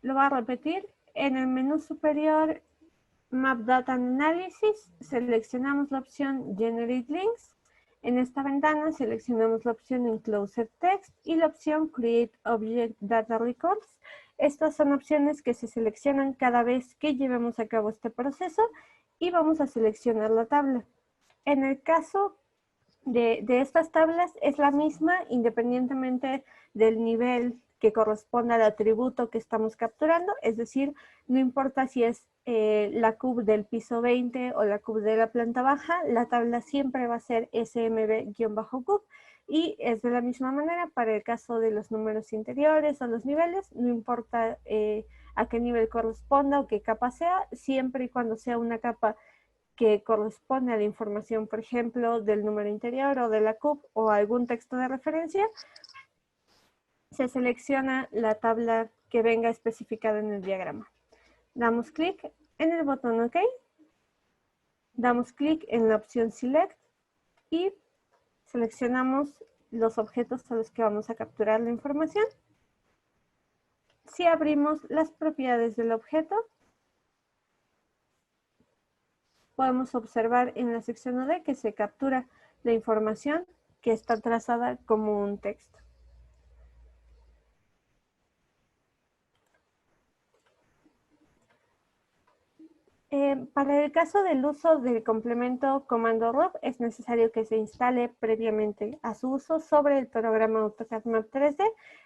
Lo va a repetir. En el menú superior Map Data Analysis seleccionamos la opción Generate Links. En esta ventana seleccionamos la opción Enclosed Text y la opción Create Object Data Records. Estas son opciones que se seleccionan cada vez que llevemos a cabo este proceso y vamos a seleccionar la tabla. En el caso de estas tablas es la misma independientemente del nivel que corresponde al atributo que estamos capturando, es decir, no importa si es la cube del piso 20 o la cube de la planta baja, la tabla siempre va a ser smb-cube y es de la misma manera para el caso de los números interiores o los niveles, no importa a qué nivel corresponda o qué capa sea, siempre y cuando sea una capa que corresponde a la información, por ejemplo, del número interior o de la cube o algún texto de referencia, se selecciona la tabla que venga especificada en el diagrama. Damos clic en el botón OK, damos clic en la opción Select y seleccionamos los objetos a los que vamos a capturar la información. Si abrimos las propiedades del objeto, podemos observar en la sección OD que se captura la información que está trazada como un texto. Para el caso del uso del complemento comando root, es necesario que se instale previamente a su uso sobre el programa AutoCAD Map 3D.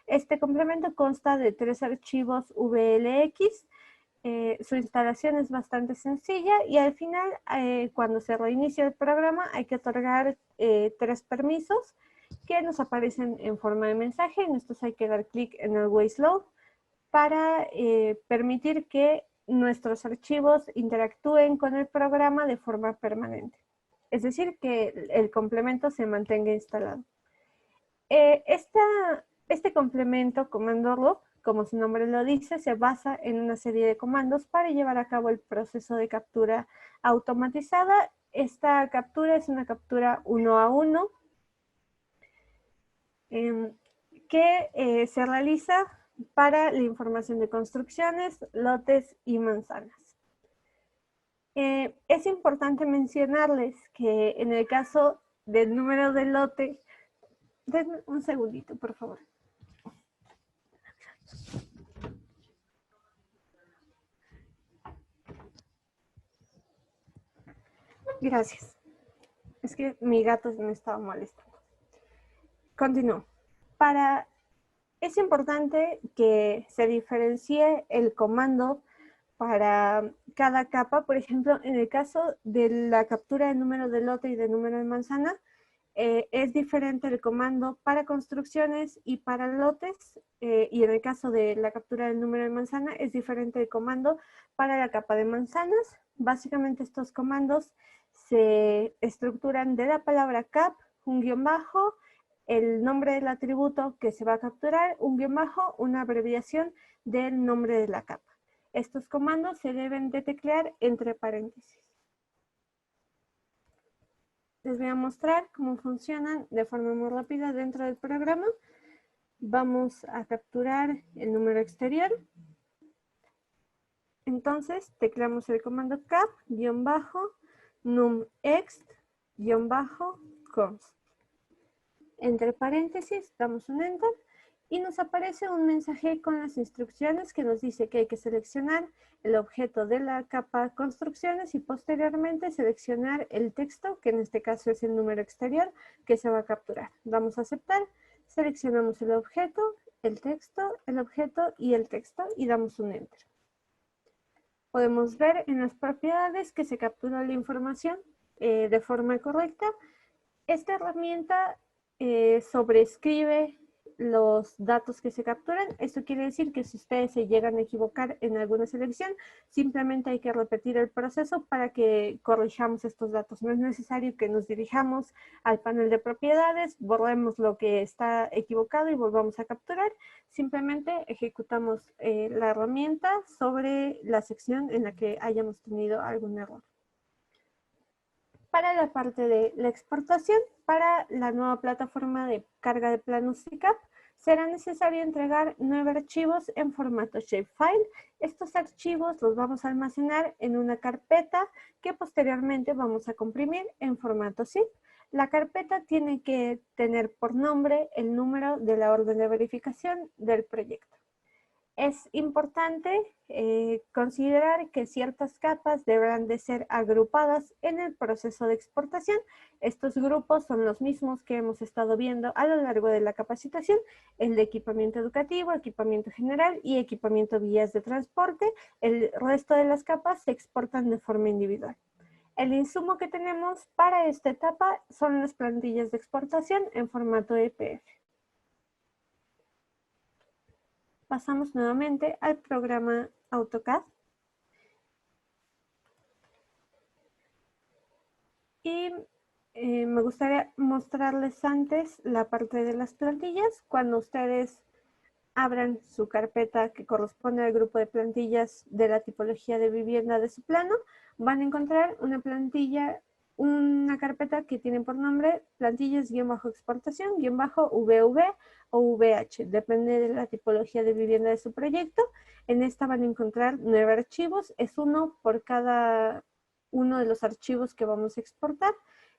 Este complemento consta de 3 archivos VLX. Su instalación es bastante sencilla y al final, cuando se reinicia el programa, hay que otorgar 3 permisos que nos aparecen en forma de mensaje. En estos hay que dar clic en Always Load para permitir que nuestros archivos interactúen con el programa de forma permanente. Es decir, que el complemento se mantenga instalado. Este complemento, comando root, como su nombre lo dice, se basa en una serie de comandos para llevar a cabo el proceso de captura automatizada. Esta captura es una captura 1 a 1 que se realiza para la información de construcciones, lotes y manzanas. Es importante mencionarles que en el caso del número de lote, denme un segundito, por favor. Gracias. Es que mi gato me estaba molestando. Continúo. Es importante que se diferencie el comando para cada capa. Por ejemplo, en el caso de la captura de número de lote y de número de manzana, es diferente el comando para construcciones y para lotes, y en el caso de la captura del número de manzana es diferente el comando para la capa de manzanas. Básicamente estos comandos se estructuran de la palabra cap, un guión bajo, el nombre del atributo que se va a capturar, un guión bajo, una abreviación del nombre de la capa. Estos comandos se deben de teclear entre paréntesis. Les voy a mostrar cómo funcionan de forma muy rápida dentro del programa. Vamos a capturar el número exterior. Entonces, tecleamos el comando cap-numExt-const. Entre paréntesis, damos un enter y nos aparece un mensaje con las instrucciones que nos dice que hay que seleccionar el objeto de la capa construcciones y posteriormente seleccionar el texto, que en este caso es el número exterior, que se va a capturar. Damos a aceptar, seleccionamos el objeto, el objeto y el texto y damos un enter. Podemos ver en las propiedades que se captura la información de forma correcta. Esta herramienta sobrescribe los datos que se capturan. Esto quiere decir que si ustedes se llegan a equivocar en alguna selección, simplemente hay que repetir el proceso para que corrijamos estos datos. No es necesario que nos dirijamos al panel de propiedades, borremos lo que está equivocado y volvamos a capturar. Simplemente ejecutamos la herramienta sobre la sección en la que hayamos tenido algún error. Para la parte de la exportación, para la nueva plataforma de carga de planos SICAP, será necesario entregar 9 archivos en formato shapefile. Estos archivos los vamos a almacenar en una carpeta que posteriormente vamos a comprimir en formato zip. La carpeta tiene que tener por nombre el número de la orden de verificación del proyecto. Es importante considerar que ciertas capas deberán de ser agrupadas en el proceso de exportación. Estos grupos son los mismos que hemos estado viendo a lo largo de la capacitación, el de equipamiento educativo, equipamiento general y equipamiento vías de transporte. El resto de las capas se exportan de forma individual. El insumo que tenemos para esta etapa son las plantillas de exportación en formato EPF. Pasamos nuevamente al programa AutoCAD. Y me gustaría mostrarles antes la parte de las plantillas. Cuando ustedes abran su carpeta que corresponde al grupo de plantillas de la tipología de vivienda de su plano, van a encontrar una plantilla, una carpeta que tiene por nombre plantillas-exportación-VV o VH, depende de la tipología de vivienda de su proyecto. En esta van a encontrar 9 archivos, es uno por cada uno de los archivos que vamos a exportar.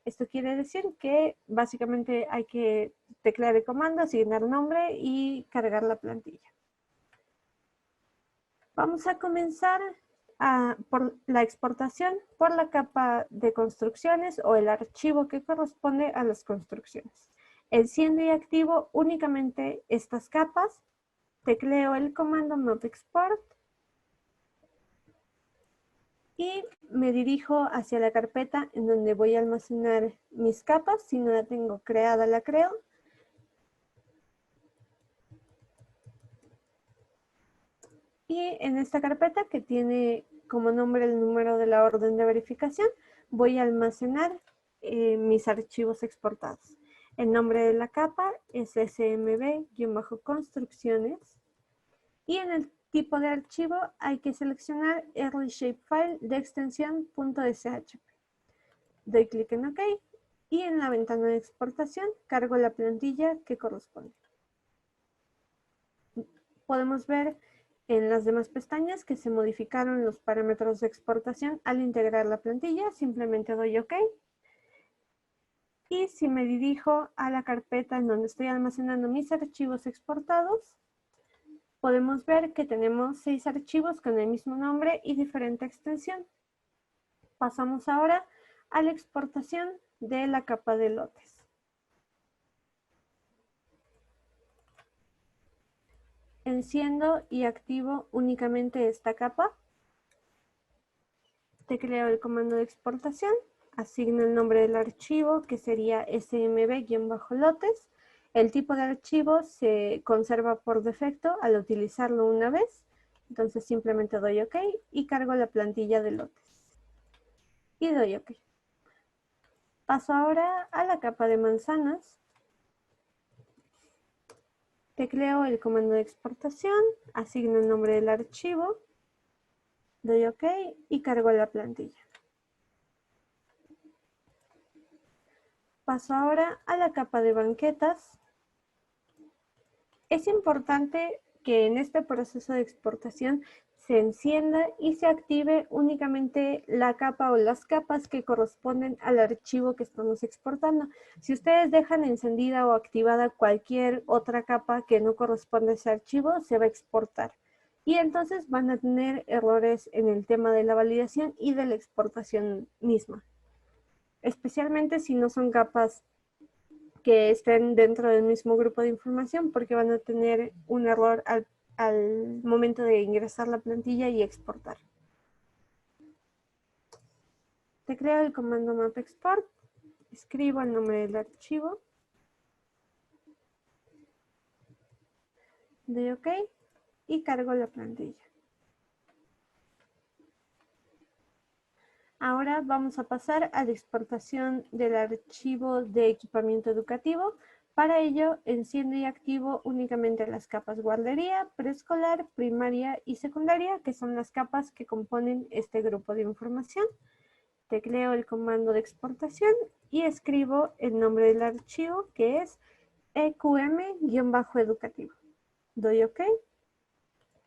Esto quiere decir que básicamente hay que teclear el comando, asignar nombre y cargar la plantilla. Vamos a comenzar por la exportación por la capa de construcciones o el archivo que corresponde a las construcciones. Enciendo y activo únicamente estas capas, tecleo el comando map export y me dirijo hacia la carpeta en donde voy a almacenar mis capas. Si no la tengo creada, la creo. Y en esta carpeta, que tiene como nombre el número de la orden de verificación, voy a almacenar mis archivos exportados. El nombre de la capa es smb-construcciones y en el tipo de archivo hay que seleccionar Early Shapefile de extensión .shp. Doy clic en OK y en la ventana de exportación cargo la plantilla que corresponde. Podemos ver en las demás pestañas que se modificaron los parámetros de exportación al integrar la plantilla. Simplemente doy OK. Y si me dirijo a la carpeta en donde estoy almacenando mis archivos exportados, podemos ver que tenemos 6 archivos con el mismo nombre y diferente extensión. Pasamos ahora a la exportación de la capa de lotes. Enciendo y activo únicamente esta capa. Tecleo el comando de exportación, asigno el nombre del archivo, que sería smb-lotes. El tipo de archivo se conserva por defecto al utilizarlo una vez. Entonces simplemente doy OK y cargo la plantilla de lotes. Y doy OK. Paso ahora a la capa de manzanas. Tecleo el comando de exportación, asigno el nombre del archivo, doy OK y cargo la plantilla. Paso ahora a la capa de banquetas. Es importante que en este proceso de exportación se encienda y se active únicamente la capa o las capas que corresponden al archivo que estamos exportando. Si ustedes dejan encendida o activada cualquier otra capa que no corresponde a ese archivo, se va a exportar. Y entonces van a tener errores en el tema de la validación y de la exportación misma. Especialmente si no son capas que estén dentro del mismo grupo de información, porque van a tener un error al momento de ingresar la plantilla y exportar. Tecleo el comando map export, escribo el nombre del archivo, doy OK y cargo la plantilla. Ahora vamos a pasar a la exportación del archivo de equipamiento educativo. Para ello, enciendo y activo únicamente las capas guardería, preescolar, primaria y secundaria, que son las capas que componen este grupo de información. Tecleo el comando de exportación y escribo el nombre del archivo, que es EQM-educativo. Doy OK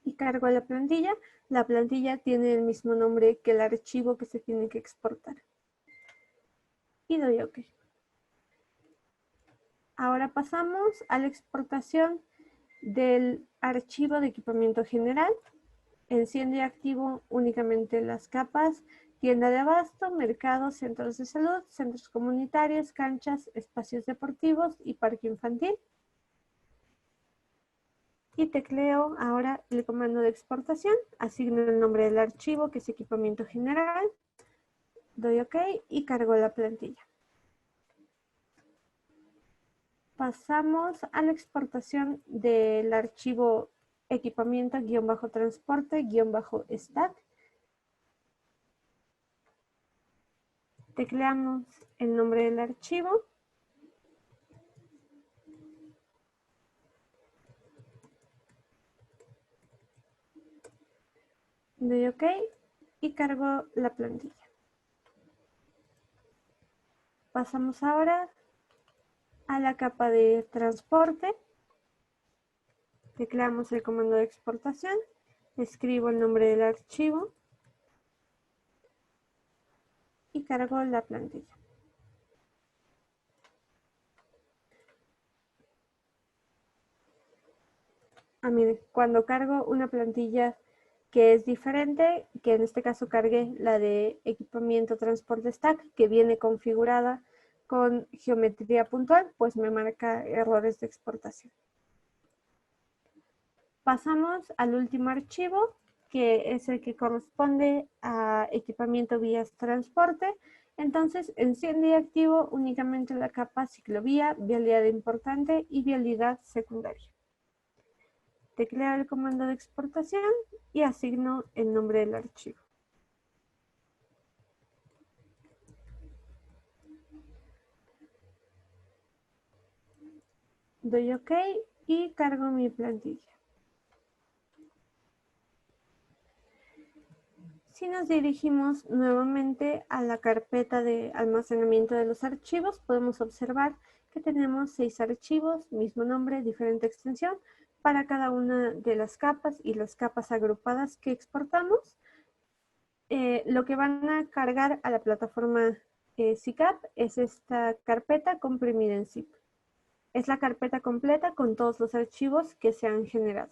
y cargo la plantilla. La plantilla tiene el mismo nombre que el archivo que se tiene que exportar. Y doy OK. Ahora pasamos a la exportación del archivo de equipamiento general. Enciendo y activo únicamente las capas tienda de abasto, mercados, centros de salud, centros comunitarios, canchas, espacios deportivos y parque infantil. Y tecleo ahora el comando de exportación, asigno el nombre del archivo que es equipamiento general, doy OK y cargo la plantilla. Pasamos a la exportación del archivo equipamiento-transporte-stat. Tecleamos el nombre del archivo. Doy OK y cargo la plantilla. Pasamos ahora a la capa de transporte. Tecleamos el comando de exportación. Escribo el nombre del archivo. Y cargo la plantilla. Mire, cuando cargo una plantilla que es diferente, que en este caso cargué la de equipamiento transporte stack, que viene configurada con geometría puntual, pues me marca errores de exportación. Pasamos al último archivo, que es el que corresponde a equipamiento vías transporte. Entonces, enciende y activo únicamente la capa ciclovía, vialidad importante y vialidad secundaria. Tecleo el comando de exportación y asigno el nombre del archivo. Doy OK y cargo mi plantilla. Si nos dirigimos nuevamente a la carpeta de almacenamiento de los archivos, podemos observar que tenemos 6 archivos, mismo nombre, diferente extensión, para cada una de las capas y las capas agrupadas que exportamos. Lo que van a cargar a la plataforma CICAP es esta carpeta comprimida en zip. Es la carpeta completa con todos los archivos que se han generado.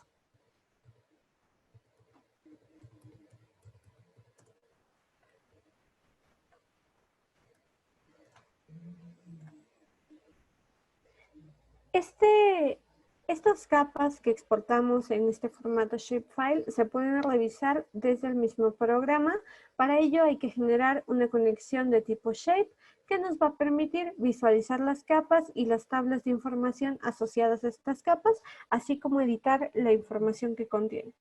Estas capas que exportamos en este formato shapefile se pueden revisar desde el mismo programa. Para ello hay que generar una conexión de tipo shape que nos va a permitir visualizar las capas y las tablas de información asociadas a estas capas, así como editar la información que contiene.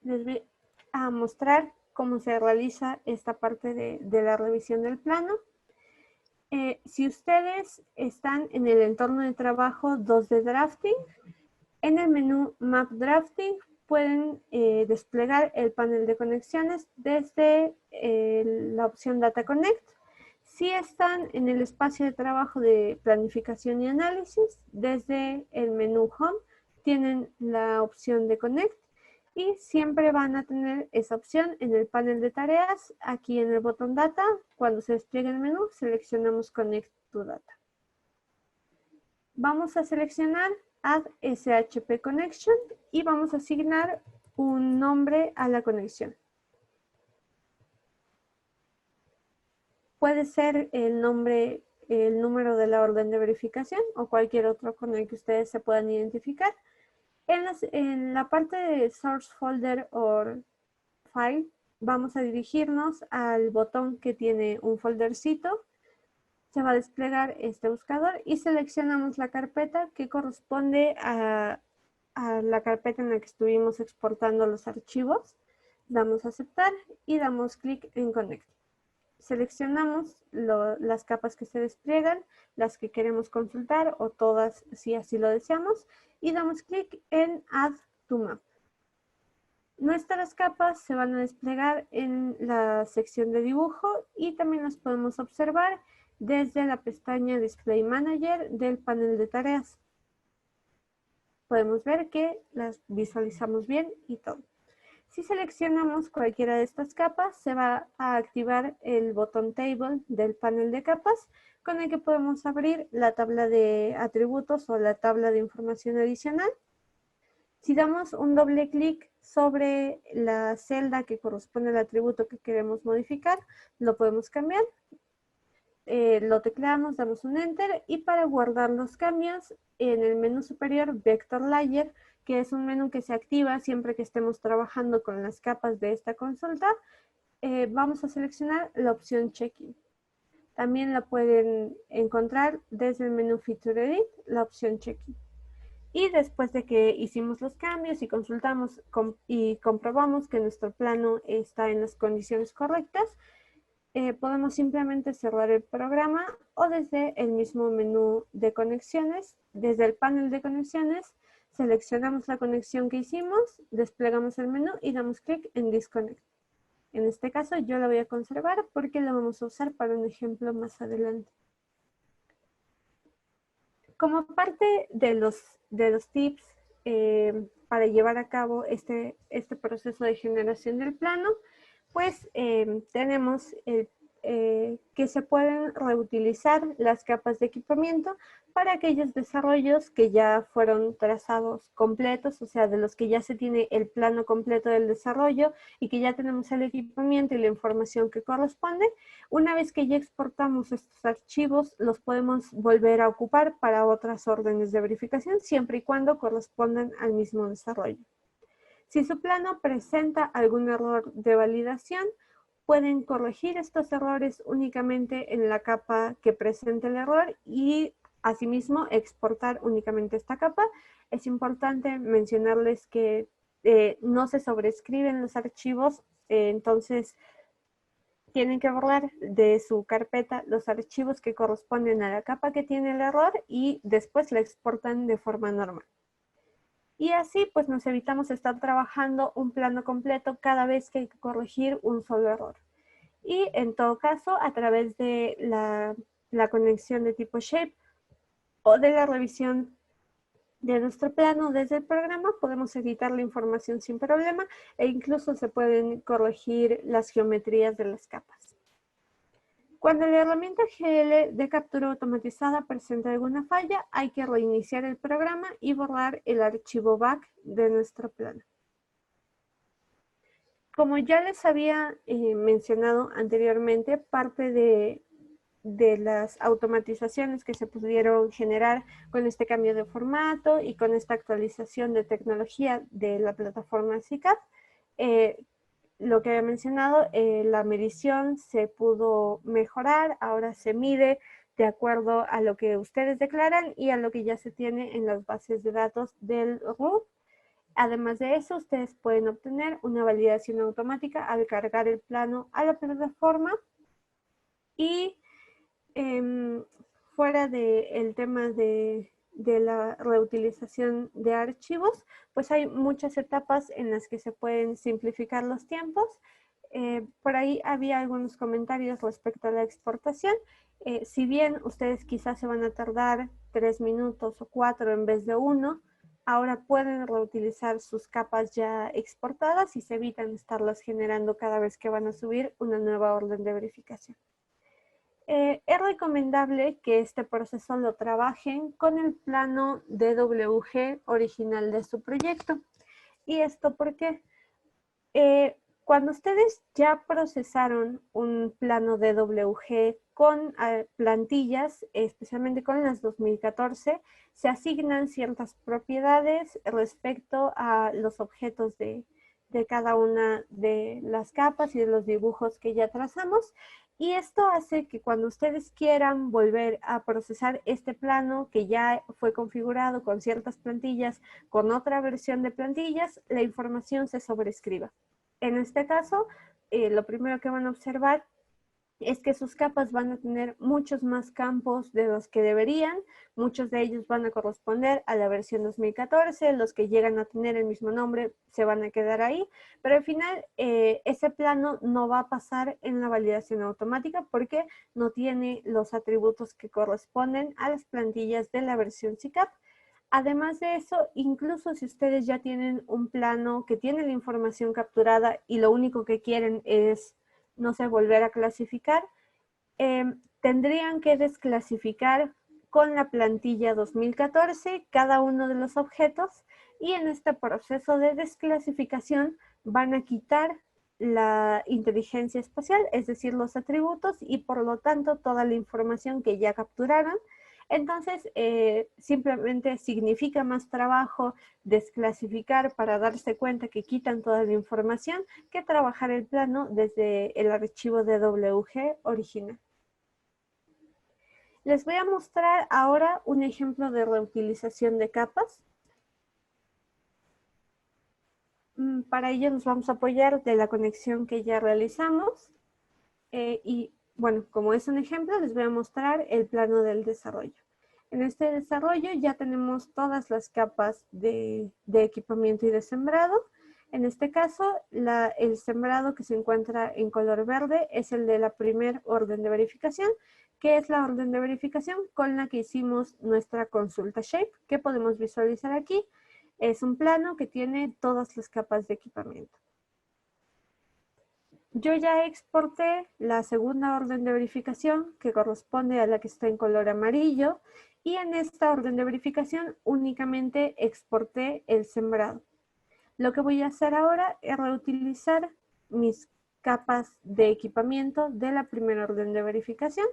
Les voy a mostrar cómo se realiza esta parte de la revisión del plano. Si ustedes están en el entorno de trabajo 2D Drafting, en el menú Map Drafting pueden desplegar el panel de conexiones desde la opción Data Connect. Si están en el espacio de trabajo de planificación y análisis, desde el menú Home tienen la opción de Connect. Y siempre van a tener esa opción en el panel de tareas. Aquí en el botón Data, cuando se despliegue el menú, seleccionamos Connect to Data. Vamos a seleccionar Add SHP Connection y vamos a asignar un nombre a la conexión. Puede ser el nombre, el número de la orden de verificación o cualquier otro con el que ustedes se puedan identificar. En la parte de Source Folder o File, vamos a dirigirnos al botón que tiene un foldercito. Se va a desplegar este buscador y seleccionamos la carpeta que corresponde a la carpeta en la que estuvimos exportando los archivos. Damos a aceptar y damos clic en Connect. Seleccionamos las capas que se despliegan, las que queremos consultar o todas si así lo deseamos y damos clic en Add to Map. Nuestras capas se van a desplegar en la sección de dibujo y también las podemos observar desde la pestaña Display Manager del panel de tareas. Podemos ver que las visualizamos bien y todo. Si seleccionamos cualquiera de estas capas, se va a activar el botón Table del panel de capas, con el que podemos abrir la tabla de atributos o la tabla de información adicional. Si damos un doble clic sobre la celda que corresponde al atributo que queremos modificar, lo podemos cambiar. Lo tecleamos, damos un Enter y para guardar los cambios en el menú superior Vector Layer, que es un menú que se activa siempre que estemos trabajando con las capas de esta consulta, vamos a seleccionar la opción Check-in. También la pueden encontrar desde el menú Feature Edit, la opción Check-in. Y después de que hicimos los cambios y consultamos y comprobamos que nuestro plano está en las condiciones correctas, podemos simplemente cerrar el programa o desde el mismo menú de conexiones, desde el panel de conexiones, seleccionamos la conexión que hicimos, desplegamos el menú y damos clic en Disconnect. En este caso yo la voy a conservar porque la vamos a usar para un ejemplo más adelante. Como parte de los tips para llevar a cabo este proceso de generación del plano, pues tenemos que se pueden reutilizar las capas de equipamiento para aquellos desarrollos que ya fueron trazados completos, o sea, de los que ya se tiene el plano completo del desarrollo y que ya tenemos el equipamiento y la información que corresponde. Una vez que ya exportamos estos archivos, los podemos volver a ocupar para otras órdenes de verificación, siempre y cuando correspondan al mismo desarrollo. Si su plano presenta algún error de validación, pueden corregir estos errores únicamente en la capa que presente el error y asimismo exportar únicamente esta capa. Es importante mencionarles que no se sobrescriben los archivos, entonces tienen que borrar de su carpeta los archivos que corresponden a la capa que tiene el error y después la exportan de forma normal. Y así pues nos evitamos estar trabajando un plano completo cada vez que hay que corregir un solo error. Y en todo caso, a través de la conexión de tipo Shape o de la revisión de nuestro plano desde el programa, podemos editar la información sin problema e incluso se pueden corregir las geometrías de las capas. Cuando la herramienta GL de captura automatizada presenta alguna falla, hay que reiniciar el programa y borrar el archivo back de nuestro plano. Como ya les había mencionado anteriormente, parte de las automatizaciones que se pudieron generar con este cambio de formato y con esta actualización de tecnología de la plataforma SICAP, lo que había mencionado, la medición se pudo mejorar, ahora se mide de acuerdo a lo que ustedes declaran y a lo que ya se tiene en las bases de datos del RUB. Además de eso, ustedes pueden obtener una validación automática al cargar el plano a la plataforma y fuera del tema de la reutilización de archivos, pues hay muchas etapas en las que se pueden simplificar los tiempos. Por ahí había algunos comentarios respecto a la exportación. Si bien ustedes quizás se van a tardar 3 minutos o 4 en vez de 1, ahora pueden reutilizar sus capas ya exportadas y se evitan estarlas generando cada vez que van a subir una nueva orden de verificación. Es recomendable que este proceso lo trabajen con el plano DWG original de su proyecto. ¿Y esto por qué? Cuando ustedes ya procesaron un plano DWG con plantillas, especialmente con las 2014, se asignan ciertas propiedades respecto a los objetos de cada una de las capas y de los dibujos que ya trazamos. Y esto hace que cuando ustedes quieran volver a procesar este plano que ya fue configurado con ciertas plantillas, con otra versión de plantillas, la información se sobrescriba. En este caso, lo primero que van a observar es que sus capas van a tener muchos más campos de los que deberían. Muchos de ellos van a corresponder a la versión 2014, los que llegan a tener el mismo nombre se van a quedar ahí, pero al final ese plano no va a pasar en la validación automática porque no tiene los atributos que corresponden a las plantillas de la versión SICAP. Además de eso, incluso si ustedes ya tienen un plano que tiene la información capturada y lo único que quieren es, no sé, volver a clasificar, tendrían que desclasificar con la plantilla 2014 cada uno de los objetos y en este proceso de desclasificación van a quitar la inteligencia espacial, es decir, los atributos y por lo tanto toda la información que ya capturaron. Entonces, simplemente significa más trabajo desclasificar para darse cuenta que quitan toda la información que trabajar el plano desde el archivo DWG original. Les voy a mostrar ahora un ejemplo de reutilización de capas. Para ello nos vamos a apoyar de la conexión que ya realizamos. Y bueno, como es un ejemplo, les voy a mostrar el plano del desarrollo. En este desarrollo ya tenemos todas las capas de equipamiento y de sembrado. En este caso, el sembrado que se encuentra en color verde es el de la primera orden de verificación, que es la orden de verificación con la que hicimos nuestra consulta Shape, que podemos visualizar aquí. Es un plano que tiene todas las capas de equipamiento. Yo ya exporté la segunda orden de verificación que corresponde a la que está en color amarillo y en esta orden de verificación únicamente exporté el sembrado. Lo que voy a hacer ahora es reutilizar mis capas de equipamiento de la primera orden de verificación.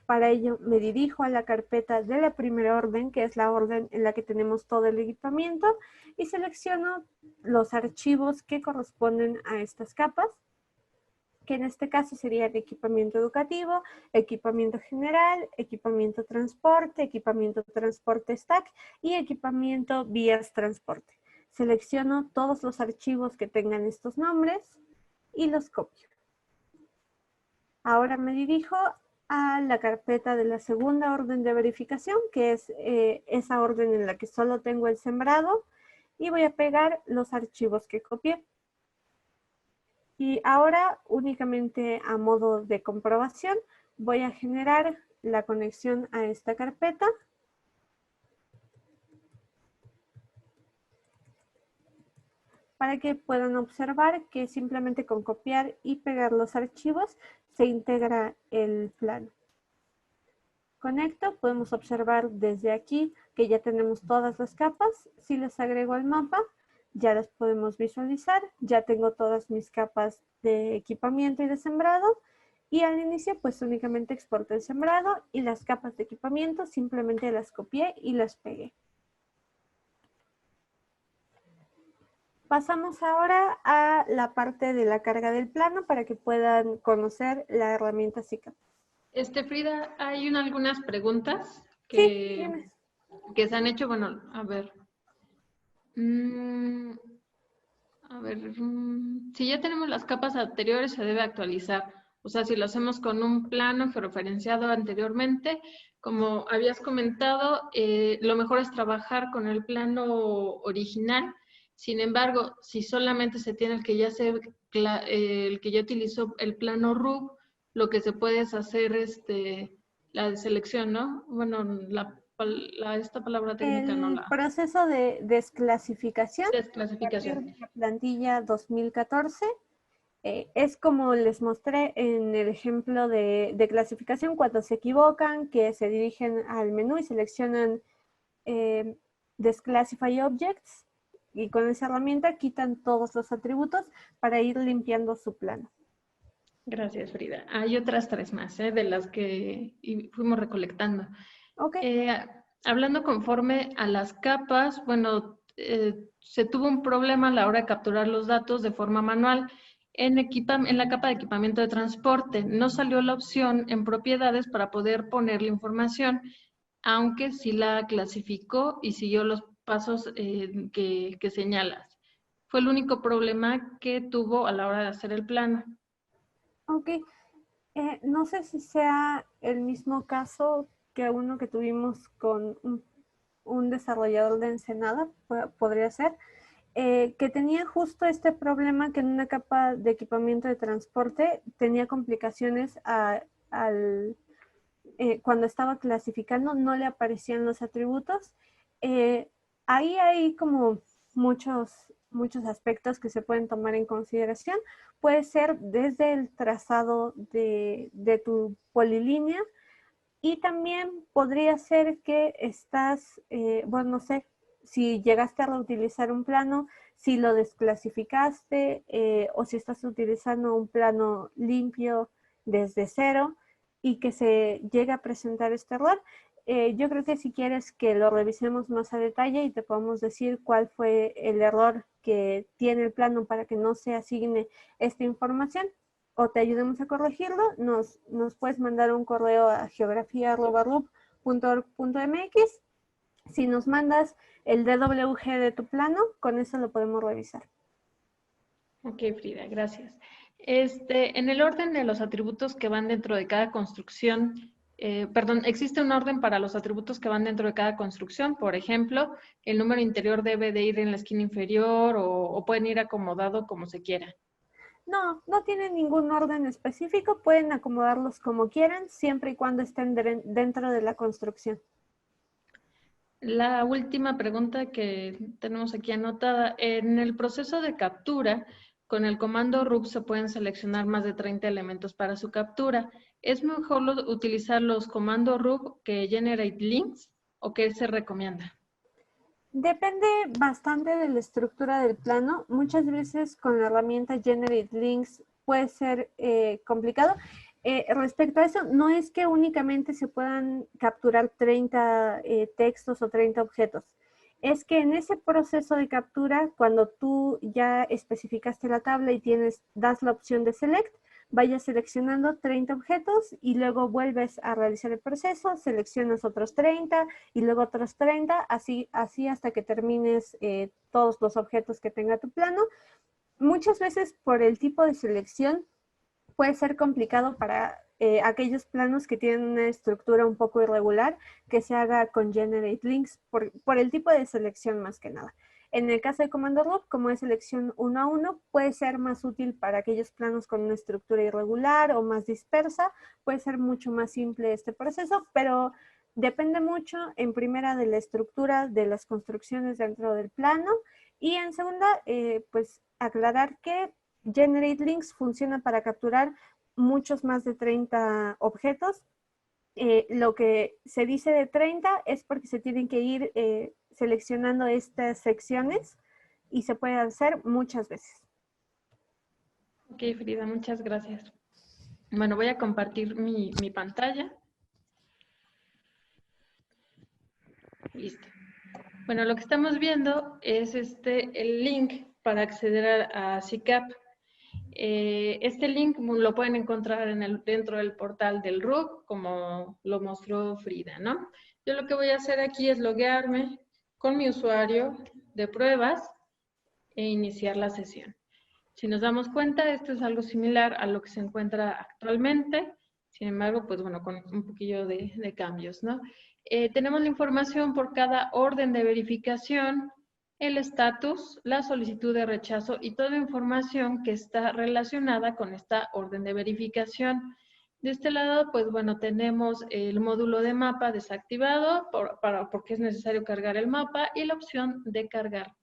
Para ello me dirijo a la carpeta de la primera orden, que es la orden en la que tenemos todo el equipamiento, y selecciono los archivos que corresponden a estas capas, que en este caso serían equipamiento educativo, equipamiento general, equipamiento transporte stack y equipamiento vías transporte. Selecciono todos los archivos que tengan estos nombres y los copio. Ahora me dirijo a la carpeta de la segunda orden de verificación, que es esa orden en la que solo tengo el sembrado, y voy a pegar los archivos que copié. Y ahora, únicamente a modo de comprobación, voy a generar la conexión a esta carpeta. Para que puedan observar que simplemente con copiar y pegar los archivos se integra el plano. Conecto, podemos observar desde aquí que ya tenemos todas las capas. Si les agrego al mapa, ya las podemos visualizar. Ya tengo todas mis capas de equipamiento y de sembrado. Y al inicio, pues únicamente exporté el sembrado y las capas de equipamiento simplemente las copié y las pegué. Pasamos ahora a la parte de la carga del plano para que puedan conocer la herramienta SICAP. Frida, hay algunas preguntas Sí, que se han hecho. Bueno, a ver. Si ya tenemos las capas anteriores, se debe actualizar. O sea, si lo hacemos con un plano georreferenciado anteriormente, como habías comentado, lo mejor es trabajar con el plano original. Sin embargo, si solamente se tiene el que ya utilizó el plano RUB, lo que se puede es hacer la selección, ¿no? Bueno, esta palabra técnica no el la... proceso de desclasificación a partir Desclasificación. de la plantilla 2014 es como les mostré en el ejemplo de clasificación, cuando se equivocan, que se dirigen al menú y seleccionan Desclassify Objects, y con esa herramienta quitan todos los atributos para ir limpiando su plano. Gracias, Frida. Hay otras tres más, de las que fuimos recolectando. Okay. Hablando conforme a las capas, bueno, se tuvo un problema a la hora de capturar los datos de forma manual. En la capa de equipamiento de transporte no salió la opción en propiedades para poder poner la información, aunque sí la clasificó y siguió los pasos que señalas. Fue el único problema que tuvo a la hora de hacer el plano. Ok. No sé si sea el mismo caso que uno que tuvimos con un desarrollador de Ensenada, podría ser, que tenía justo este problema, que en una capa de equipamiento de transporte tenía complicaciones cuando estaba clasificando, no le aparecían los atributos. Ahí hay como muchos aspectos que se pueden tomar en consideración. Puede ser desde el trazado de tu polilínea, y también podría ser que estás, bueno, no sé, si llegaste a reutilizar un plano, si lo desclasificaste, o si estás utilizando un plano limpio desde cero y que se llegue a presentar este error. Yo creo que si quieres que lo revisemos más a detalle y te podemos decir cuál fue el error que tiene el plano para que no se asigne esta información, o te ayudemos a corregirlo, nos puedes mandar un correo a geografía@rub.org.mx. Si nos mandas el DWG de tu plano, con eso lo podemos revisar. Ok, Frida, gracias. En el orden de los atributos que van dentro de cada construcción, existe un orden para los atributos que van dentro de cada construcción. Por ejemplo, el número interior debe de ir en la esquina inferior o pueden ir acomodado como se quiera. No tienen ningún orden específico, pueden acomodarlos como quieran, siempre y cuando estén dentro de la construcción. La última pregunta que tenemos aquí anotada, en el proceso de captura, con el comando RUB se pueden seleccionar más de 30 elementos para su captura. ¿Es mejor utilizar los comandos RUB que Generate Links o qué se recomienda? Depende bastante de la estructura del plano. Muchas veces con la herramienta Generate Links puede ser complicado. Respecto a eso, no es que únicamente se puedan capturar 30 textos o 30 objetos. Es que en ese proceso de captura, cuando tú ya especificaste la tabla y das la opción de Select, vayas seleccionando 30 objetos y luego vuelves a realizar el proceso, seleccionas otros 30 y luego otros 30, así hasta que termines todos los objetos que tenga tu plano. Muchas veces por el tipo de selección puede ser complicado para aquellos planos que tienen una estructura un poco irregular que se haga con Generate Links por el tipo de selección más que nada. En el caso de comando RUB, como es selección 1 a 1, puede ser más útil para aquellos planos con una estructura irregular o más dispersa. Puede ser mucho más simple este proceso, pero depende mucho en primera de la estructura de las construcciones dentro del plano y en segunda, pues aclarar que Generate Links funciona para capturar muchos más de 30 objetos. Lo que se dice de 30 es porque se tienen que ir seleccionando estas secciones y se puede hacer muchas veces. Ok, Frida, muchas gracias. Bueno, voy a compartir mi pantalla. Listo. Bueno, lo que estamos viendo es el link para acceder a CICAP. Este link lo pueden encontrar dentro del portal del RUB, como lo mostró Frida, ¿no? Yo lo que voy a hacer aquí es loguearme con mi usuario de pruebas e iniciar la sesión. Si nos damos cuenta, esto es algo similar a lo que se encuentra actualmente, sin embargo, pues bueno, con un poquillo de cambios, ¿no? Tenemos la información por cada orden de verificación, el estatus, la solicitud de rechazo y toda la información que está relacionada con esta orden de verificación. De este lado, pues bueno, tenemos el módulo de mapa desactivado porque es necesario cargar el mapa y la opción de cargar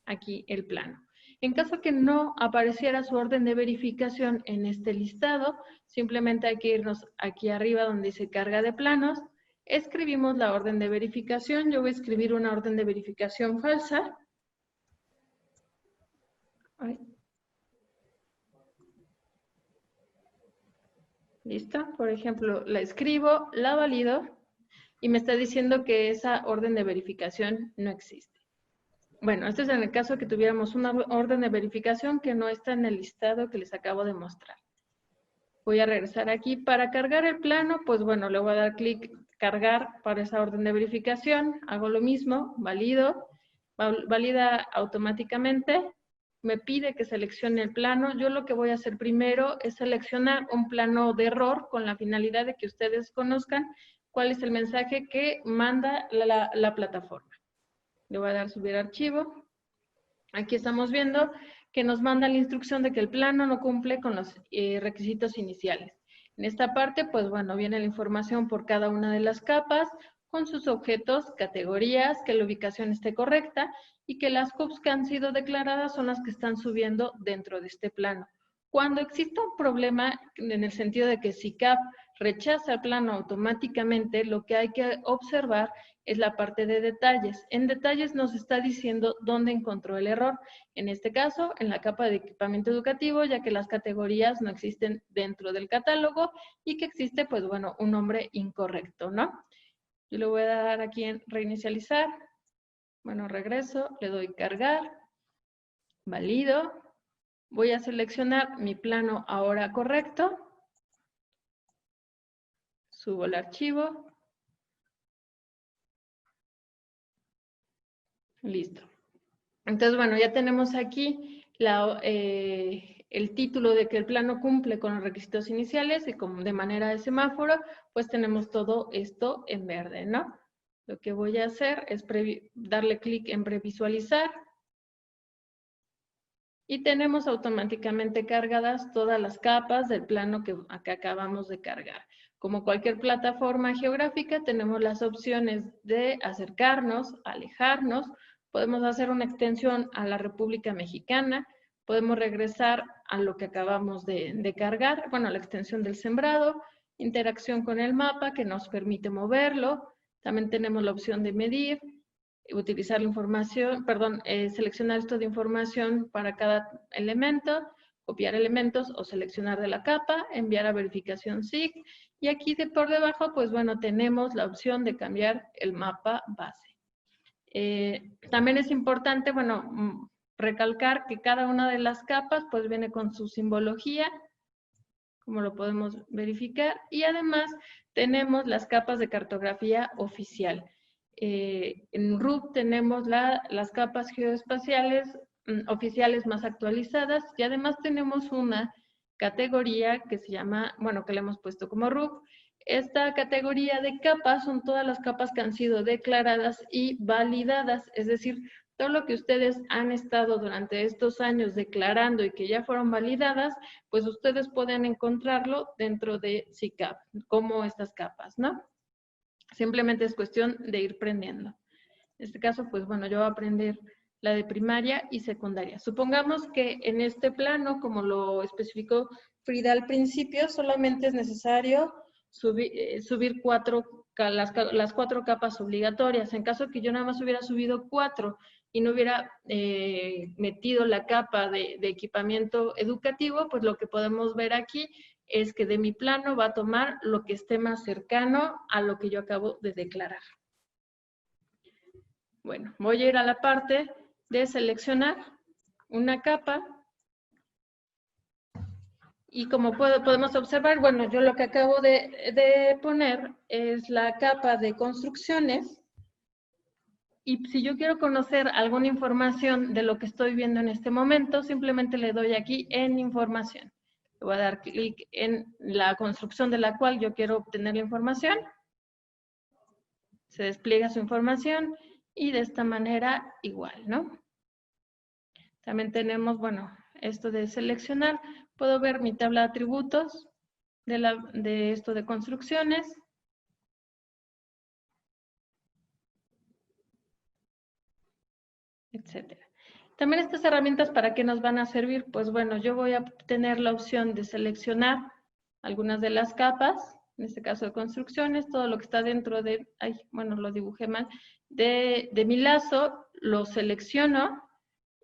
aquí el plano. En caso que no apareciera su orden de verificación en este listado, simplemente hay que irnos aquí arriba donde dice carga de planos, escribimos la orden de verificación. Yo voy a escribir una orden de verificación falsa. ¿Listo? Por ejemplo, la escribo, la valido y me está diciendo que esa orden de verificación no existe. Bueno, esto es en el caso de que tuviéramos una orden de verificación que no está en el listado que les acabo de mostrar. Voy a regresar aquí. Para cargar el plano, pues bueno, le voy a dar clic cargar para esa orden de verificación. Hago lo mismo, valido, valida automáticamente. Me pide que seleccione el plano. Yo lo que voy a hacer primero es seleccionar un plano de error con la finalidad de que ustedes conozcan cuál es el mensaje que manda la plataforma. Le voy a dar subir archivo. Aquí estamos viendo que nos manda la instrucción de que el plano no cumple con los requisitos iniciales. En esta parte, pues bueno, viene la información por cada una de las capas, con sus objetos, categorías, que la ubicación esté correcta y que las CUPs que han sido declaradas son las que están subiendo dentro de este plano. Cuando exista un problema en el sentido de que CICAP rechaza el plano automáticamente, lo que hay que observar es la parte de detalles. En detalles nos está diciendo dónde encontró el error. En este caso, en la capa de equipamiento educativo, ya que las categorías no existen dentro del catálogo y que existe, pues bueno, un nombre incorrecto, ¿no? Yo le voy a dar aquí en reinicializar. Bueno, regreso, le doy cargar, valido. Voy a seleccionar mi plano ahora correcto. Subo el archivo. Listo. Entonces, bueno, ya tenemos aquí el título de que el plano cumple con los requisitos iniciales y como de manera de semáforo, pues tenemos todo esto en verde, ¿no? Lo que voy a hacer es darle clic en previsualizar y tenemos automáticamente cargadas todas las capas del plano que acá acabamos de cargar. Como cualquier plataforma geográfica, tenemos las opciones de acercarnos, alejarnos. Podemos hacer una extensión a la República Mexicana, podemos regresar a lo que acabamos de cargar, bueno, a la extensión del sembrado, interacción con el mapa que nos permite moverlo. También tenemos la opción de medir, utilizar la información, perdón, seleccionar esto de información para cada elemento, copiar elementos o seleccionar de la capa, enviar a verificación SIG. Y aquí por debajo, pues bueno, tenemos la opción de cambiar el mapa base. También es importante, bueno, recalcar que cada una de las capas pues viene con su simbología, como lo podemos verificar, y además tenemos las capas de cartografía oficial. En RUB tenemos las capas geoespaciales oficiales más actualizadas y además tenemos una categoría que se llama, bueno, que le hemos puesto como RUB. Esta categoría de capas son todas las capas que han sido declaradas y validadas, es decir, todo lo que ustedes han estado durante estos años declarando y que ya fueron validadas, pues ustedes pueden encontrarlo dentro de SICAP, como estas capas, ¿no? Simplemente es cuestión de ir prendiendo. En este caso, pues bueno, yo voy a aprender la de primaria y secundaria. Supongamos que en este plano, como lo especificó Frida al principio, solamente es necesario subir las 4 capas obligatorias. En caso que yo nada más hubiera subido 4 y no hubiera metido la capa de equipamiento educativo, pues lo que podemos ver aquí es que de mi plano va a tomar lo que esté más cercano a lo que yo acabo de declarar. Bueno, voy a ir a la parte de seleccionar una capa. Y como podemos observar, bueno, yo lo que acabo de poner es la capa de construcciones. Y si yo quiero conocer alguna información de lo que estoy viendo en este momento, simplemente le doy aquí en información. Le voy a dar clic en la construcción de la cual yo quiero obtener la información. Se despliega su información y de esta manera igual, ¿no? También tenemos, bueno, esto de seleccionar. Puedo ver mi tabla de atributos de esto de construcciones. Etcétera. También estas herramientas, ¿para qué nos van a servir? Pues bueno, yo voy a tener la opción de seleccionar algunas de las capas, en este caso de construcciones, todo lo que está dentro de, bueno, lo dibujé mal, de mi lazo, lo selecciono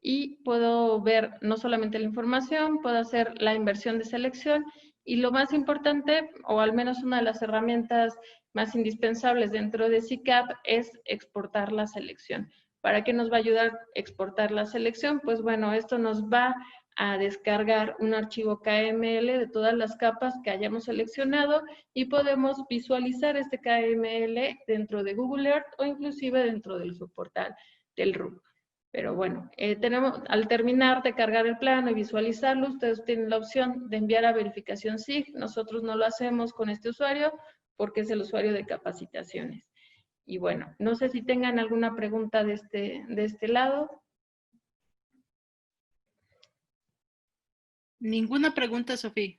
y puedo ver no solamente la información, puedo hacer la inversión de selección y lo más importante, o al menos una de las herramientas más indispensables dentro de SICAP es exportar la selección. ¿Para qué nos va a ayudar a exportar la selección? Pues bueno, esto nos va a descargar un archivo KML de todas las capas que hayamos seleccionado y podemos visualizar este KML dentro de Google Earth o inclusive dentro del subportal del RUB. Pero bueno, al terminar de cargar el plano y visualizarlo, ustedes tienen la opción de enviar a verificación SIG. Nosotros no lo hacemos con este usuario porque es el usuario de capacitaciones. Y bueno, no sé si tengan alguna pregunta de este lado. Ninguna pregunta, Sofía.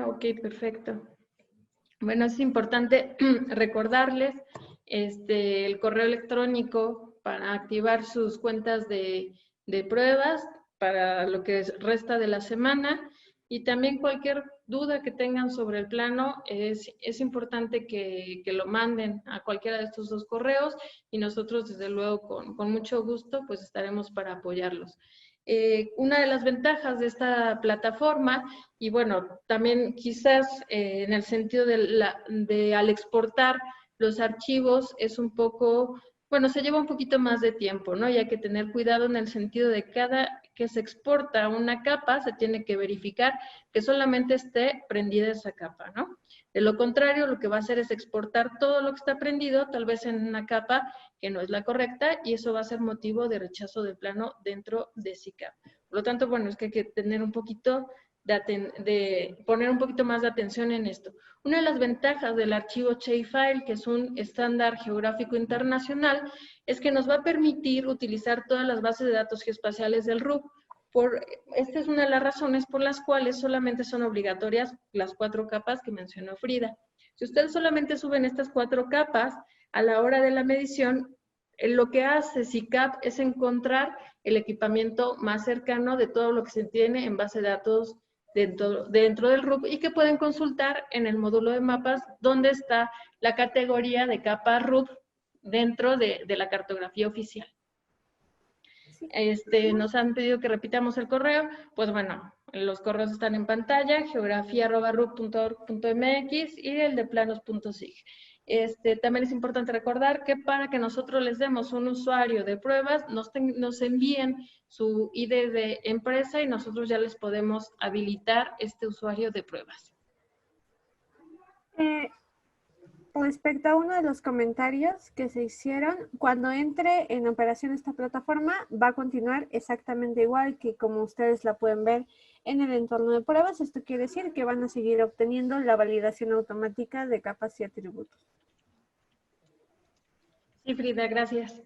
Ok, perfecto. Bueno, es importante recordarles el correo electrónico para activar sus cuentas de pruebas para lo que resta de la semana y también cualquier duda que tengan sobre el plano es importante que lo manden a cualquiera de estos 2 correos y nosotros desde luego con mucho gusto pues estaremos para apoyarlos. Una de las ventajas de esta plataforma, y bueno, también quizás en el sentido de al exportar los archivos es un poco, bueno, se lleva un poquito más de tiempo, ¿no? Y hay que tener cuidado en el sentido de cada que se exporta una capa, se tiene que verificar que solamente esté prendida esa capa, ¿no? De lo contrario, lo que va a hacer es exportar todo lo que está prendido, tal vez en una capa que no es la correcta, y eso va a ser motivo de rechazo de plano dentro de SICAP. Por lo tanto, bueno, es que hay que tener un poquito de poner un poquito más de atención en esto. Una de las ventajas del archivo Shapefile, que es un estándar geográfico internacional, es que nos va a permitir utilizar todas las bases de datos geoespaciales del RUB. Esta es una de las razones por las cuales solamente son obligatorias las 4 capas que mencionó Frida. Si ustedes solamente suben estas 4 capas, a la hora de la medición, Lo que hace SICAP es encontrar el equipamiento más cercano de todo lo que se tiene en base de datos dentro del RUP y que pueden consultar en el módulo de mapas donde está la categoría de capa RUP dentro de la cartografía oficial. Nos han pedido que repitamos el correo, pues bueno, los correos están en pantalla, geografía@rup.org.mx y el de planos.sig. También es importante recordar que para que nosotros les demos un usuario de pruebas, nos envíen su ID de empresa y nosotros ya les podemos habilitar este usuario de pruebas. Respecto a uno de los comentarios que se hicieron, cuando entre en operación esta plataforma va a continuar exactamente igual que como ustedes la pueden ver en el entorno de pruebas. Esto quiere decir que van a seguir obteniendo la validación automática de capas y atributos. Sí, Frida, gracias.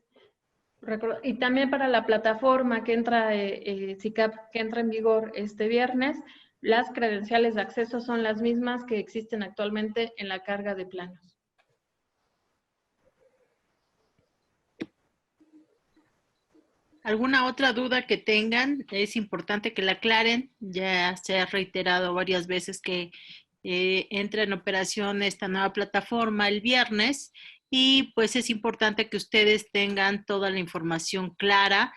Y también para la plataforma que entra, SICAP, que entra en vigor este viernes, las credenciales de acceso son las mismas que existen actualmente en la carga de planos. ¿Alguna otra duda que tengan? Es importante que la aclaren. Ya se ha reiterado varias veces que entra en operación esta nueva plataforma el viernes y pues es importante que ustedes tengan toda la información clara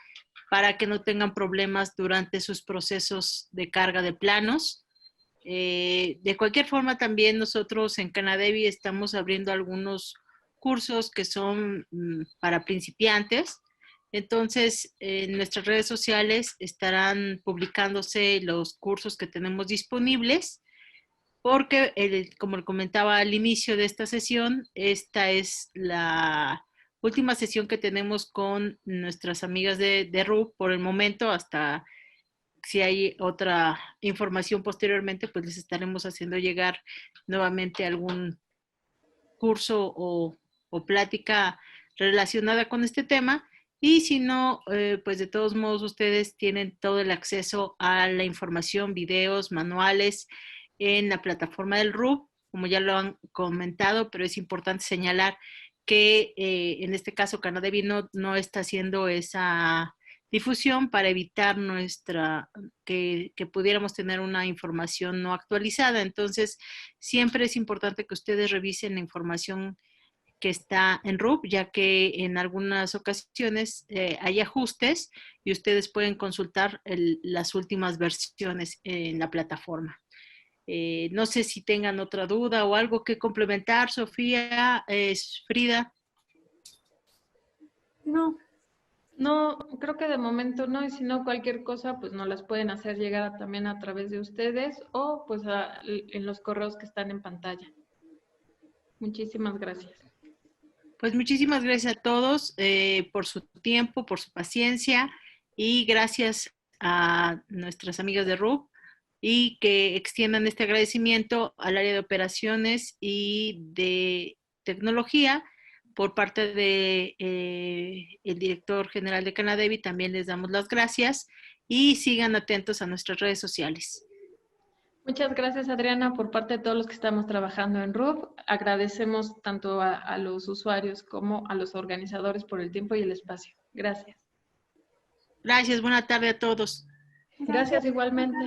para que no tengan problemas durante sus procesos de carga de planos. De cualquier forma, también nosotros en Canadevi estamos abriendo algunos cursos que son para principiantes. Entonces, en nuestras redes sociales estarán publicándose los cursos que tenemos disponibles, porque, como le comentaba al inicio de esta sesión, esta es la última sesión que tenemos con nuestras amigas de RUP por el momento, hasta si hay otra información posteriormente, pues les estaremos haciendo llegar nuevamente algún curso o plática relacionada con este tema. Y si no, pues de todos modos ustedes tienen todo el acceso a la información, videos, manuales en la plataforma del RUP, como ya lo han comentado, pero es importante señalar que en este caso Canadevi no está haciendo esa difusión para evitar que pudiéramos tener una información no actualizada. Entonces, siempre es importante que ustedes revisen la información que está en RUP, ya que en algunas ocasiones hay ajustes y ustedes pueden consultar las últimas versiones en la plataforma. No sé si tengan otra duda o algo que complementar, Sofía, Frida. No, creo que de momento no, y si no cualquier cosa, pues nos las pueden hacer llegar también a través de ustedes o pues en los correos que están en pantalla. Muchísimas gracias. Pues muchísimas gracias a todos por su tiempo, por su paciencia y gracias a nuestras amigas de RUP y que extiendan este agradecimiento al área de operaciones y de tecnología por parte de el director general de Canadevi. También les damos las gracias y sigan atentos a nuestras redes sociales. Muchas gracias, Adriana, por parte de todos los que estamos trabajando en RUP. Agradecemos tanto a los usuarios como a los organizadores por el tiempo y el espacio. Gracias. Gracias, buena tarde a todos. Gracias igualmente.